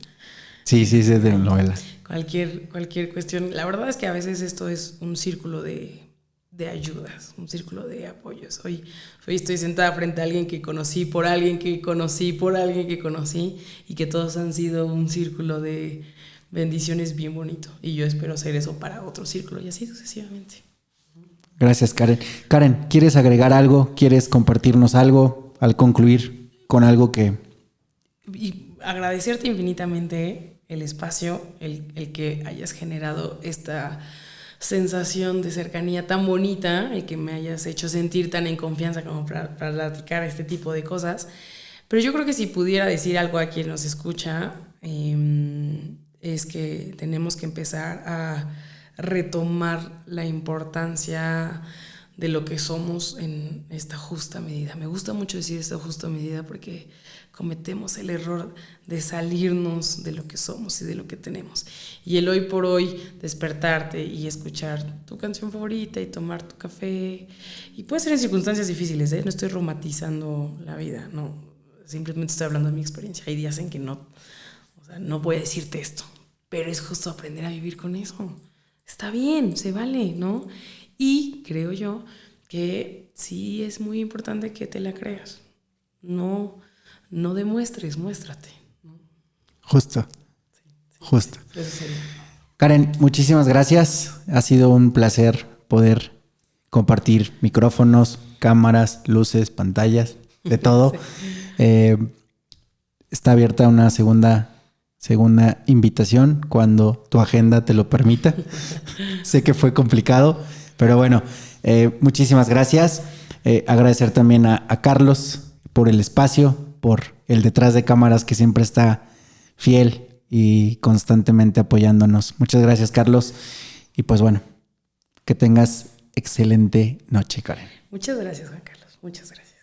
Sí, es de telenovela. Cualquier cuestión. La verdad es que a veces esto es un círculo de de ayudas, un círculo de apoyos. Hoy estoy sentada frente a alguien que conocí, por alguien que conocí, por alguien que conocí, y que todos han sido un círculo de bendiciones bien bonito. Y yo espero hacer eso para otro círculo y así sucesivamente. Gracias, Karen. Karen, ¿quieres agregar algo? ¿Quieres compartirnos algo al concluir con algo que... Y agradecerte infinitamente el espacio, el que hayas generado esta sensación de cercanía tan bonita, el que me hayas hecho sentir tan en confianza como para platicar este tipo de cosas. Pero yo creo que si pudiera decir algo a quien nos escucha, es que tenemos que empezar a retomar la importancia de lo que somos en esta justa medida. Me gusta mucho decir esta justa medida porque cometemos el error de salirnos de lo que somos y de lo que tenemos. Y el hoy por hoy, despertarte y escuchar tu canción favorita y tomar tu café. Y puede ser en circunstancias difíciles, ¿eh? No estoy romantizando la vida, no. Simplemente estoy hablando de mi experiencia. Hay días en que no, o sea, no voy a decirte esto, pero es justo aprender a vivir con eso. Está bien, se vale, ¿no? Y creo yo que sí es muy importante que te la creas. No demuestres, muéstrate, ¿no? Justo. Justo. Eso sería. Karen, muchísimas gracias. Ha sido un placer poder compartir micrófonos, cámaras, luces, pantallas, de todo. Sí. Está abierta una segunda invitación cuando tu agenda te lo permita. Sé que fue complicado, pero bueno, muchísimas gracias. Agradecer también a Carlos por el espacio, por el detrás de cámaras que siempre está fiel y constantemente apoyándonos. Muchas gracias, Carlos. Y pues bueno, que tengas excelente noche, Karen. Muchas gracias, Juan Carlos. Muchas gracias.